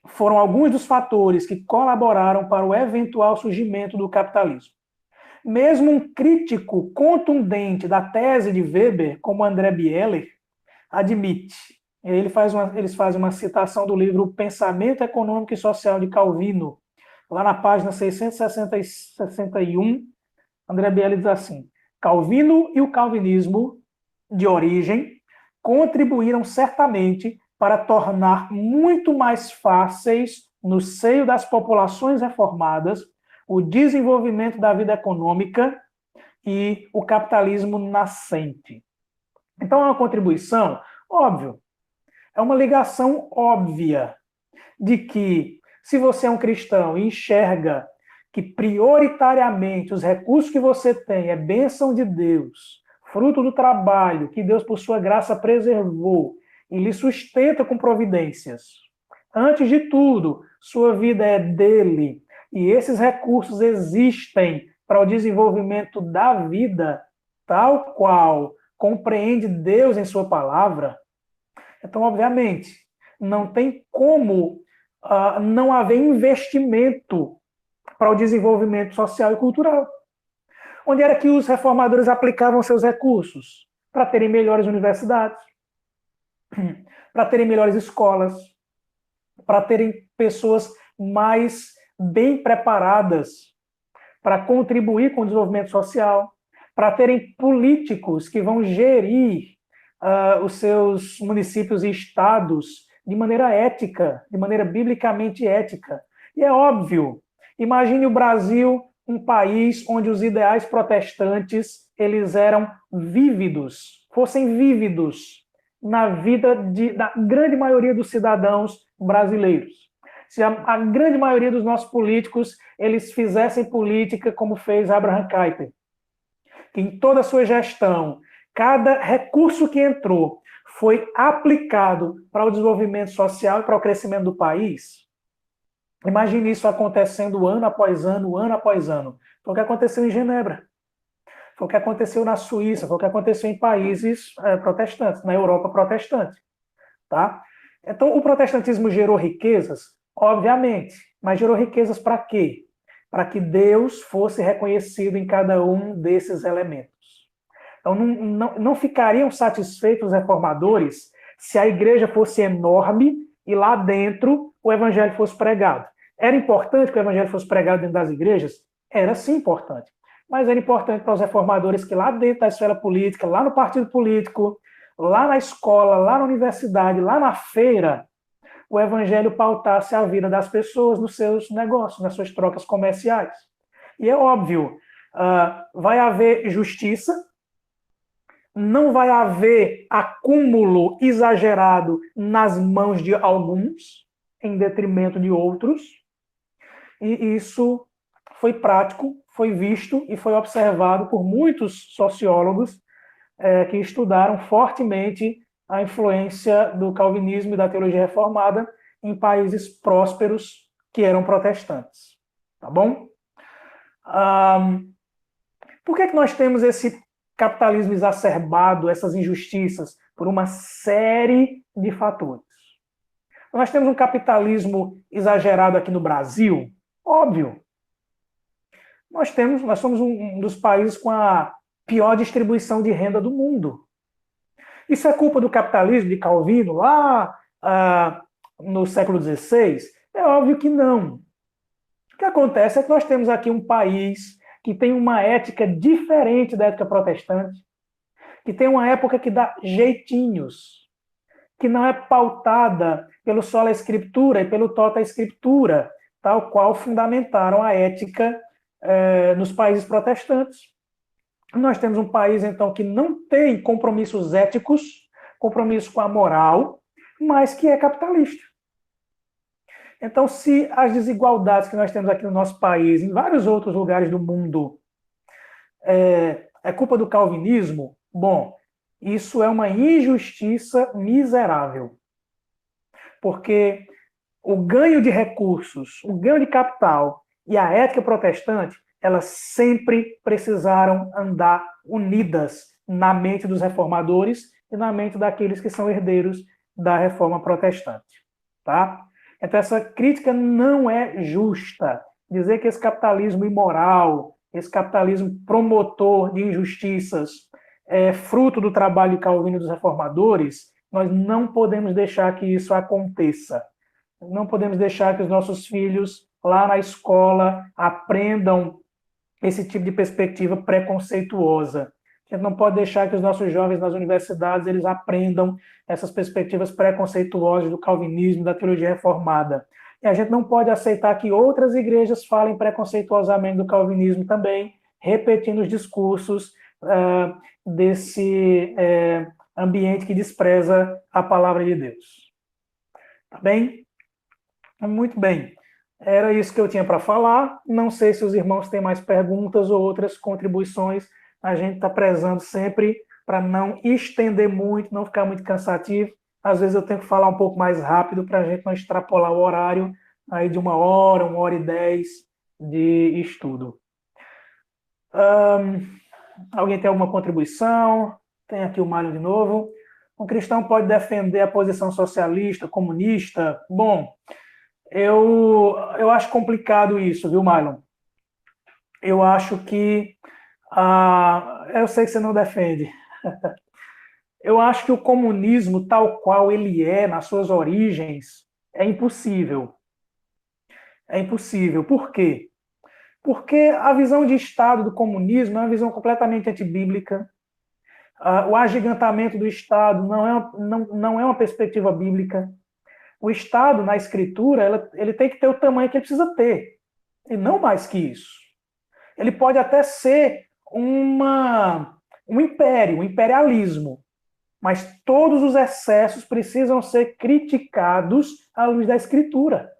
foram alguns dos fatores que colaboraram para o eventual surgimento do capitalismo. Mesmo um crítico contundente da tese de Weber, como André Bieler, admite. Eles fazem uma citação do livro Pensamento Econômico e Social de Calvino, lá na página 661, André Bieli diz assim: Calvino e o calvinismo de origem contribuíram certamente para tornar muito mais fáceis, no seio das populações reformadas, o desenvolvimento da vida econômica e o capitalismo nascente. Então, é uma contribuição, óbvio, é uma ligação óbvia de que, se você é um cristão e enxerga que prioritariamente os recursos que você tem é bênção de Deus, fruto do trabalho que Deus, por sua graça, preservou e lhe sustenta com providências. Antes de tudo, sua vida é dele e esses recursos existem para o desenvolvimento da vida, tal qual compreende Deus em sua palavra. Então, obviamente, não tem como não haver investimento para o desenvolvimento social e cultural. Onde era que os reformadores aplicavam seus recursos? Para terem melhores universidades, para terem melhores escolas, para terem pessoas mais bem preparadas para contribuir com o desenvolvimento social, para terem políticos que vão gerir os seus municípios e estados de maneira ética, de maneira biblicamente ética. E é óbvio, imagine o Brasil, um país onde os ideais protestantes eles eram vívidos, fossem vívidos na vida da grande maioria dos cidadãos brasileiros. Se a grande maioria dos nossos políticos eles fizessem política como fez Abraham Kuyper, que em toda a sua gestão, cada recurso que entrou foi aplicado para o desenvolvimento social e para o crescimento do país. Imagine isso acontecendo ano após ano, ano após ano. Foi o que aconteceu em Genebra. Foi o que aconteceu na Suíça, foi o que aconteceu em países protestantes, na Europa protestante. Tá? Então, o protestantismo gerou riquezas? Obviamente. Mas gerou riquezas para quê? Para que Deus fosse reconhecido em cada um desses elementos. Então, não ficariam satisfeitos os reformadores se a igreja fosse enorme e lá dentro o evangelho fosse pregado. Era importante que o evangelho fosse pregado dentro das igrejas? Era sim importante. Mas era importante para os reformadores que lá dentro da esfera política, lá no partido político, lá na escola, lá na universidade, lá na feira, o evangelho pautasse a vida das pessoas nos seus negócios, nas suas trocas comerciais. E é óbvio, vai haver justiça, não vai haver acúmulo exagerado nas mãos de alguns, em detrimento de outros, e isso foi prático, foi visto e foi observado por muitos sociólogos que estudaram fortemente a influência do calvinismo e da teologia reformada em países prósperos que eram protestantes. Tá bom? Por que nós temos esse capitalismo exacerbado, essas injustiças? Por uma série de fatores. Nós temos um capitalismo exagerado aqui no Brasil? Óbvio. Nós somos um dos países com a pior distribuição de renda do mundo. Isso é culpa do capitalismo de Calvino lá no século XVI? É óbvio que não. O que acontece é que nós temos aqui um país que tem uma ética diferente da ética protestante, que tem uma época que dá jeitinhos, que não é pautada pelo sola escritura e pelo tota escritura, tal qual fundamentaram a ética nos países protestantes. Nós temos um país, então, que não tem compromissos éticos, compromisso com a moral, mas que é capitalista. Então, se as desigualdades que nós temos aqui no nosso país, em vários outros lugares do mundo, é culpa do calvinismo, bom, isso é uma injustiça miserável. Porque o ganho de recursos, o ganho de capital e a ética protestante, elas sempre precisaram andar unidas na mente dos reformadores e na mente daqueles que são herdeiros da reforma protestante. Tá? Então, essa crítica não é justa. Dizer que esse capitalismo imoral, esse capitalismo promotor de injustiças, é fruto do trabalho de Calvino e dos reformadores, nós não podemos deixar que isso aconteça. Não podemos deixar que os nossos filhos, lá na escola, aprendam esse tipo de perspectiva preconceituosa. A gente não pode deixar que os nossos jovens nas universidades eles aprendam essas perspectivas preconceituosas do calvinismo, da teologia reformada. E a gente não pode aceitar que outras igrejas falem preconceituosamente do calvinismo também, repetindo os discursos desse ambiente que despreza a palavra de Deus. Tá bem? Muito bem. Era isso que eu tinha para falar. Não sei se os irmãos têm mais perguntas ou outras contribuições. A gente está prezando sempre para não estender muito, não ficar muito cansativo. Às vezes eu tenho que falar um pouco mais rápido para a gente não extrapolar o horário aí de 1 hora e 10 de estudo. Alguém tem alguma contribuição? Tem aqui o Mário de novo. Um cristão pode defender a posição socialista, comunista? Bom, eu acho complicado isso, viu, Marlon? Eu acho que... eu sei que você não defende. Eu acho que o comunismo, tal qual ele é, nas suas origens, é impossível. É impossível. Por quê? Porque a visão de Estado do comunismo é uma visão completamente antibíblica. O agigantamento do Estado não é uma perspectiva bíblica. O Estado, na Escritura, ele tem que ter o tamanho que ele precisa ter, e não mais que isso. Ele pode até ser um império, um imperialismo, mas todos os excessos precisam ser criticados à luz da Escritura.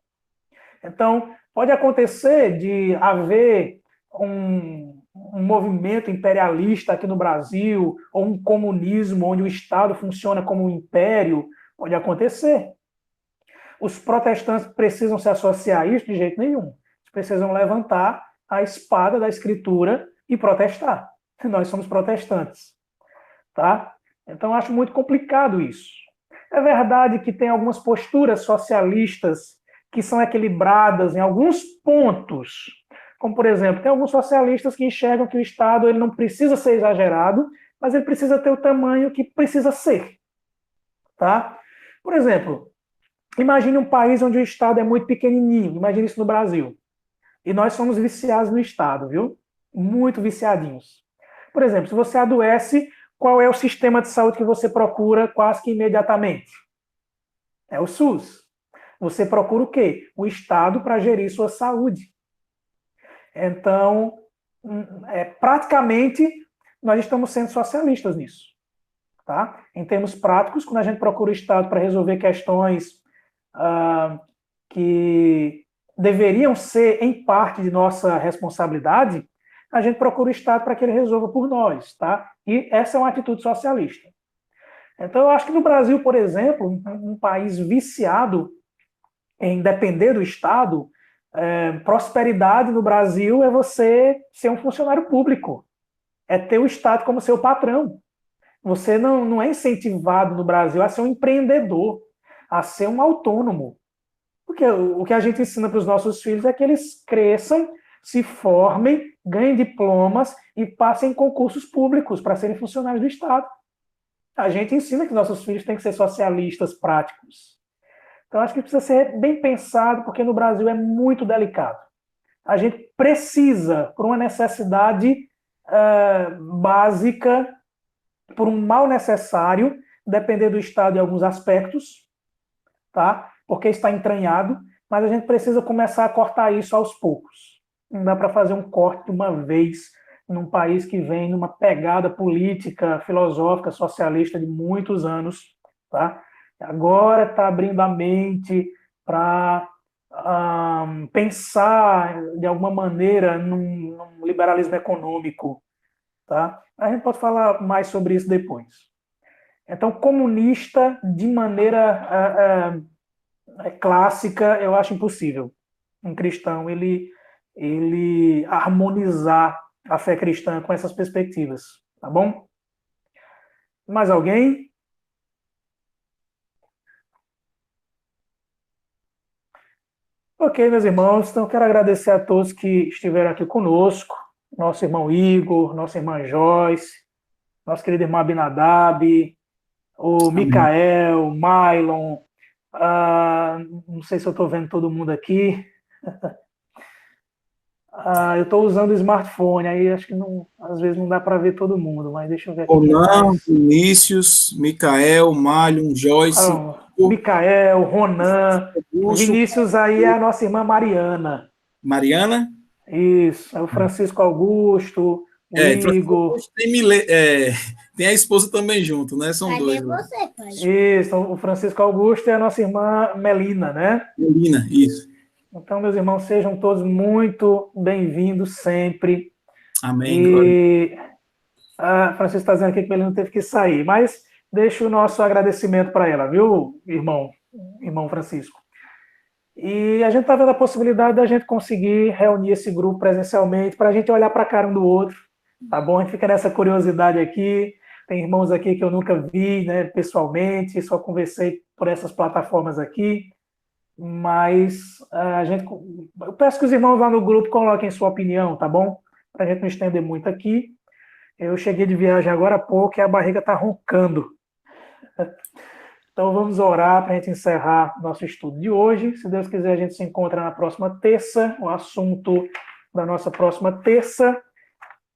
Então, pode acontecer de haver um movimento imperialista aqui no Brasil, ou um comunismo onde o Estado funciona como um império, pode acontecer. Os protestantes precisam se associar a isso de jeito nenhum. Eles precisam levantar a espada da Escritura e protestar. Nós somos protestantes. Tá? Então, eu acho muito complicado isso. É verdade que tem algumas posturas socialistas que são equilibradas em alguns pontos. Como, por exemplo, tem alguns socialistas que enxergam que o Estado ele não precisa ser exagerado, mas ele precisa ter o tamanho que precisa ser. Tá? Por exemplo, imagine um país onde o Estado é muito pequenininho. Imagine isso no Brasil. E nós somos viciados no Estado, viu? Muito viciadinhos. Por exemplo, se você adoece, qual é o sistema de saúde que você procura quase que imediatamente? É o SUS. Você procura o quê? O Estado para gerir sua saúde. Então, praticamente, nós estamos sendo socialistas nisso. Tá? Em termos práticos, quando a gente procura o Estado para resolver questões que deveriam ser, em parte, de nossa responsabilidade, a gente procura o Estado para que ele resolva por nós. Tá? E essa é uma atitude socialista. Então, eu acho que no Brasil, por exemplo, um país viciado em depender do Estado, prosperidade no Brasil é você ser um funcionário público, é ter o Estado como seu patrão. Você não é incentivado no Brasil a ser um empreendedor, a ser um autônomo. Porque o que a gente ensina para os nossos filhos é que eles cresçam, se formem, ganhem diplomas e passem em concursos públicos para serem funcionários do Estado. A gente ensina que nossos filhos têm que ser socialistas práticos. Então, acho que precisa ser bem pensado, porque no Brasil é muito delicado. A gente precisa, por uma necessidade básica, por um mal necessário, depender do Estado em alguns aspectos, tá? Porque está entranhado, mas a gente precisa começar a cortar isso aos poucos. Não dá para fazer um corte de uma vez num país que vem numa pegada política, filosófica, socialista de muitos anos, tá? Agora está abrindo a mente para pensar de alguma maneira num liberalismo econômico. Tá? A gente pode falar mais sobre isso depois. Então, comunista, de maneira clássica, eu acho impossível. Um cristão, ele harmonizar a fé cristã com essas perspectivas. Tá bom? Mais alguém? Ok, meus irmãos, então quero agradecer a todos que estiveram aqui conosco, nosso irmão Igor, nossa irmã Joyce, nosso querido irmão Abinadab, o Micael, o Mylon, não sei se eu estou vendo todo mundo aqui, Eu estou usando o smartphone, aí acho que não, às vezes não dá para ver todo mundo, mas deixa eu ver aqui quem Ronan, mais. Vinícius, Micael, Malho, Joyce, Micael, Ronan, Augusto, Vinícius aí é a nossa irmã Mariana. Mariana. Isso, é o Francisco Augusto, o Francisco Igor. Augusto tem a esposa também junto, né? São dois. Cadê você, pai? Isso, o Francisco Augusto é a nossa irmã Melina, né? Melina, isso. Então, meus irmãos, sejam todos muito bem-vindos sempre. Amém, glória. E a Francisco está dizendo aqui que ele não teve que sair, mas deixa o nosso agradecimento para ela, viu, irmão Francisco? E a gente está vendo a possibilidade da gente conseguir reunir esse grupo presencialmente para a gente olhar para a cara um do outro, tá bom? A gente fica nessa curiosidade aqui. Tem irmãos aqui que eu nunca vi, né, pessoalmente, só conversei por essas plataformas aqui. Mas eu peço que os irmãos lá no grupo coloquem sua opinião, tá bom? Para a gente não estender muito aqui. Eu cheguei de viagem agora há pouco e a barriga está roncando. Então vamos orar para a gente encerrar nosso estudo de hoje. Se Deus quiser, a gente se encontra na próxima terça. O assunto da nossa próxima terça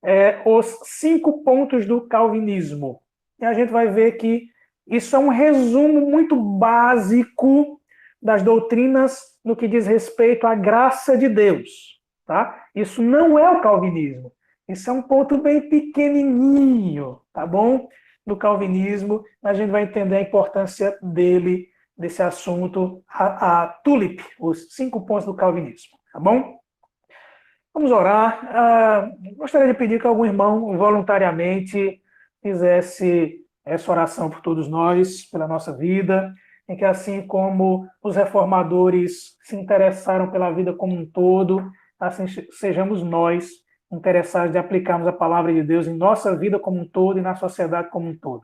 é os 5 pontos do calvinismo. E a gente vai ver que isso é um resumo muito básico das doutrinas no que diz respeito à graça de Deus. Tá? Isso não é o calvinismo. Isso é um ponto bem pequenininho, tá bom? Do calvinismo. A gente vai entender a importância desse assunto, a TULIP, os 5 pontos do calvinismo, tá bom? Vamos orar. Gostaria de pedir que algum irmão voluntariamente fizesse essa oração por todos nós, pela nossa vida, em que assim como os reformadores se interessaram pela vida como um todo, assim sejamos nós interessados de aplicarmos a palavra de Deus em nossa vida como um todo e na sociedade como um todo.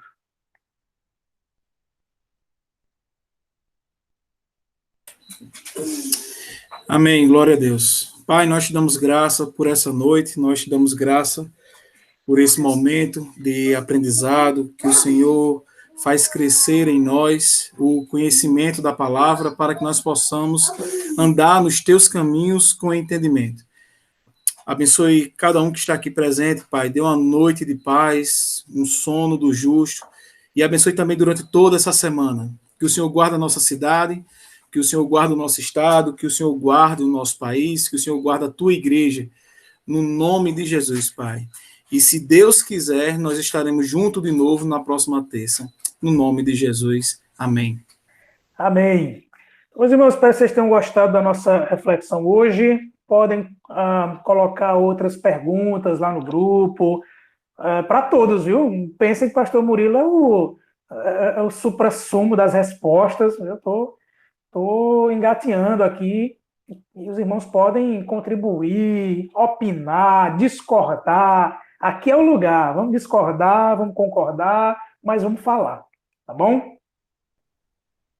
Amém, glória a Deus. Pai, nós te damos graça por essa noite, nós te damos graça por esse momento de aprendizado, que o Senhor faz crescer em nós o conhecimento da palavra para que nós possamos andar nos teus caminhos com entendimento. Abençoe cada um que está aqui presente, Pai. Dê uma noite de paz, um sono do justo. E abençoe também durante toda essa semana. Que o Senhor guarde a nossa cidade, que o Senhor guarde o nosso estado, que o Senhor guarde o nosso país, que o Senhor guarde a tua igreja. No nome de Jesus, Pai. E se Deus quiser, nós estaremos juntos de novo na próxima terça. No nome de Jesus. Amém. Amém. Meus irmãos, espero que vocês tenham gostado da nossa reflexão hoje. Podem colocar outras perguntas lá no grupo, para todos, viu? Pensem que o pastor Murilo é o suprassumo das respostas. Eu estou engateando aqui e os irmãos podem contribuir, opinar, discordar. Aqui é o lugar. Vamos discordar, vamos concordar, mas vamos falar, tá bom?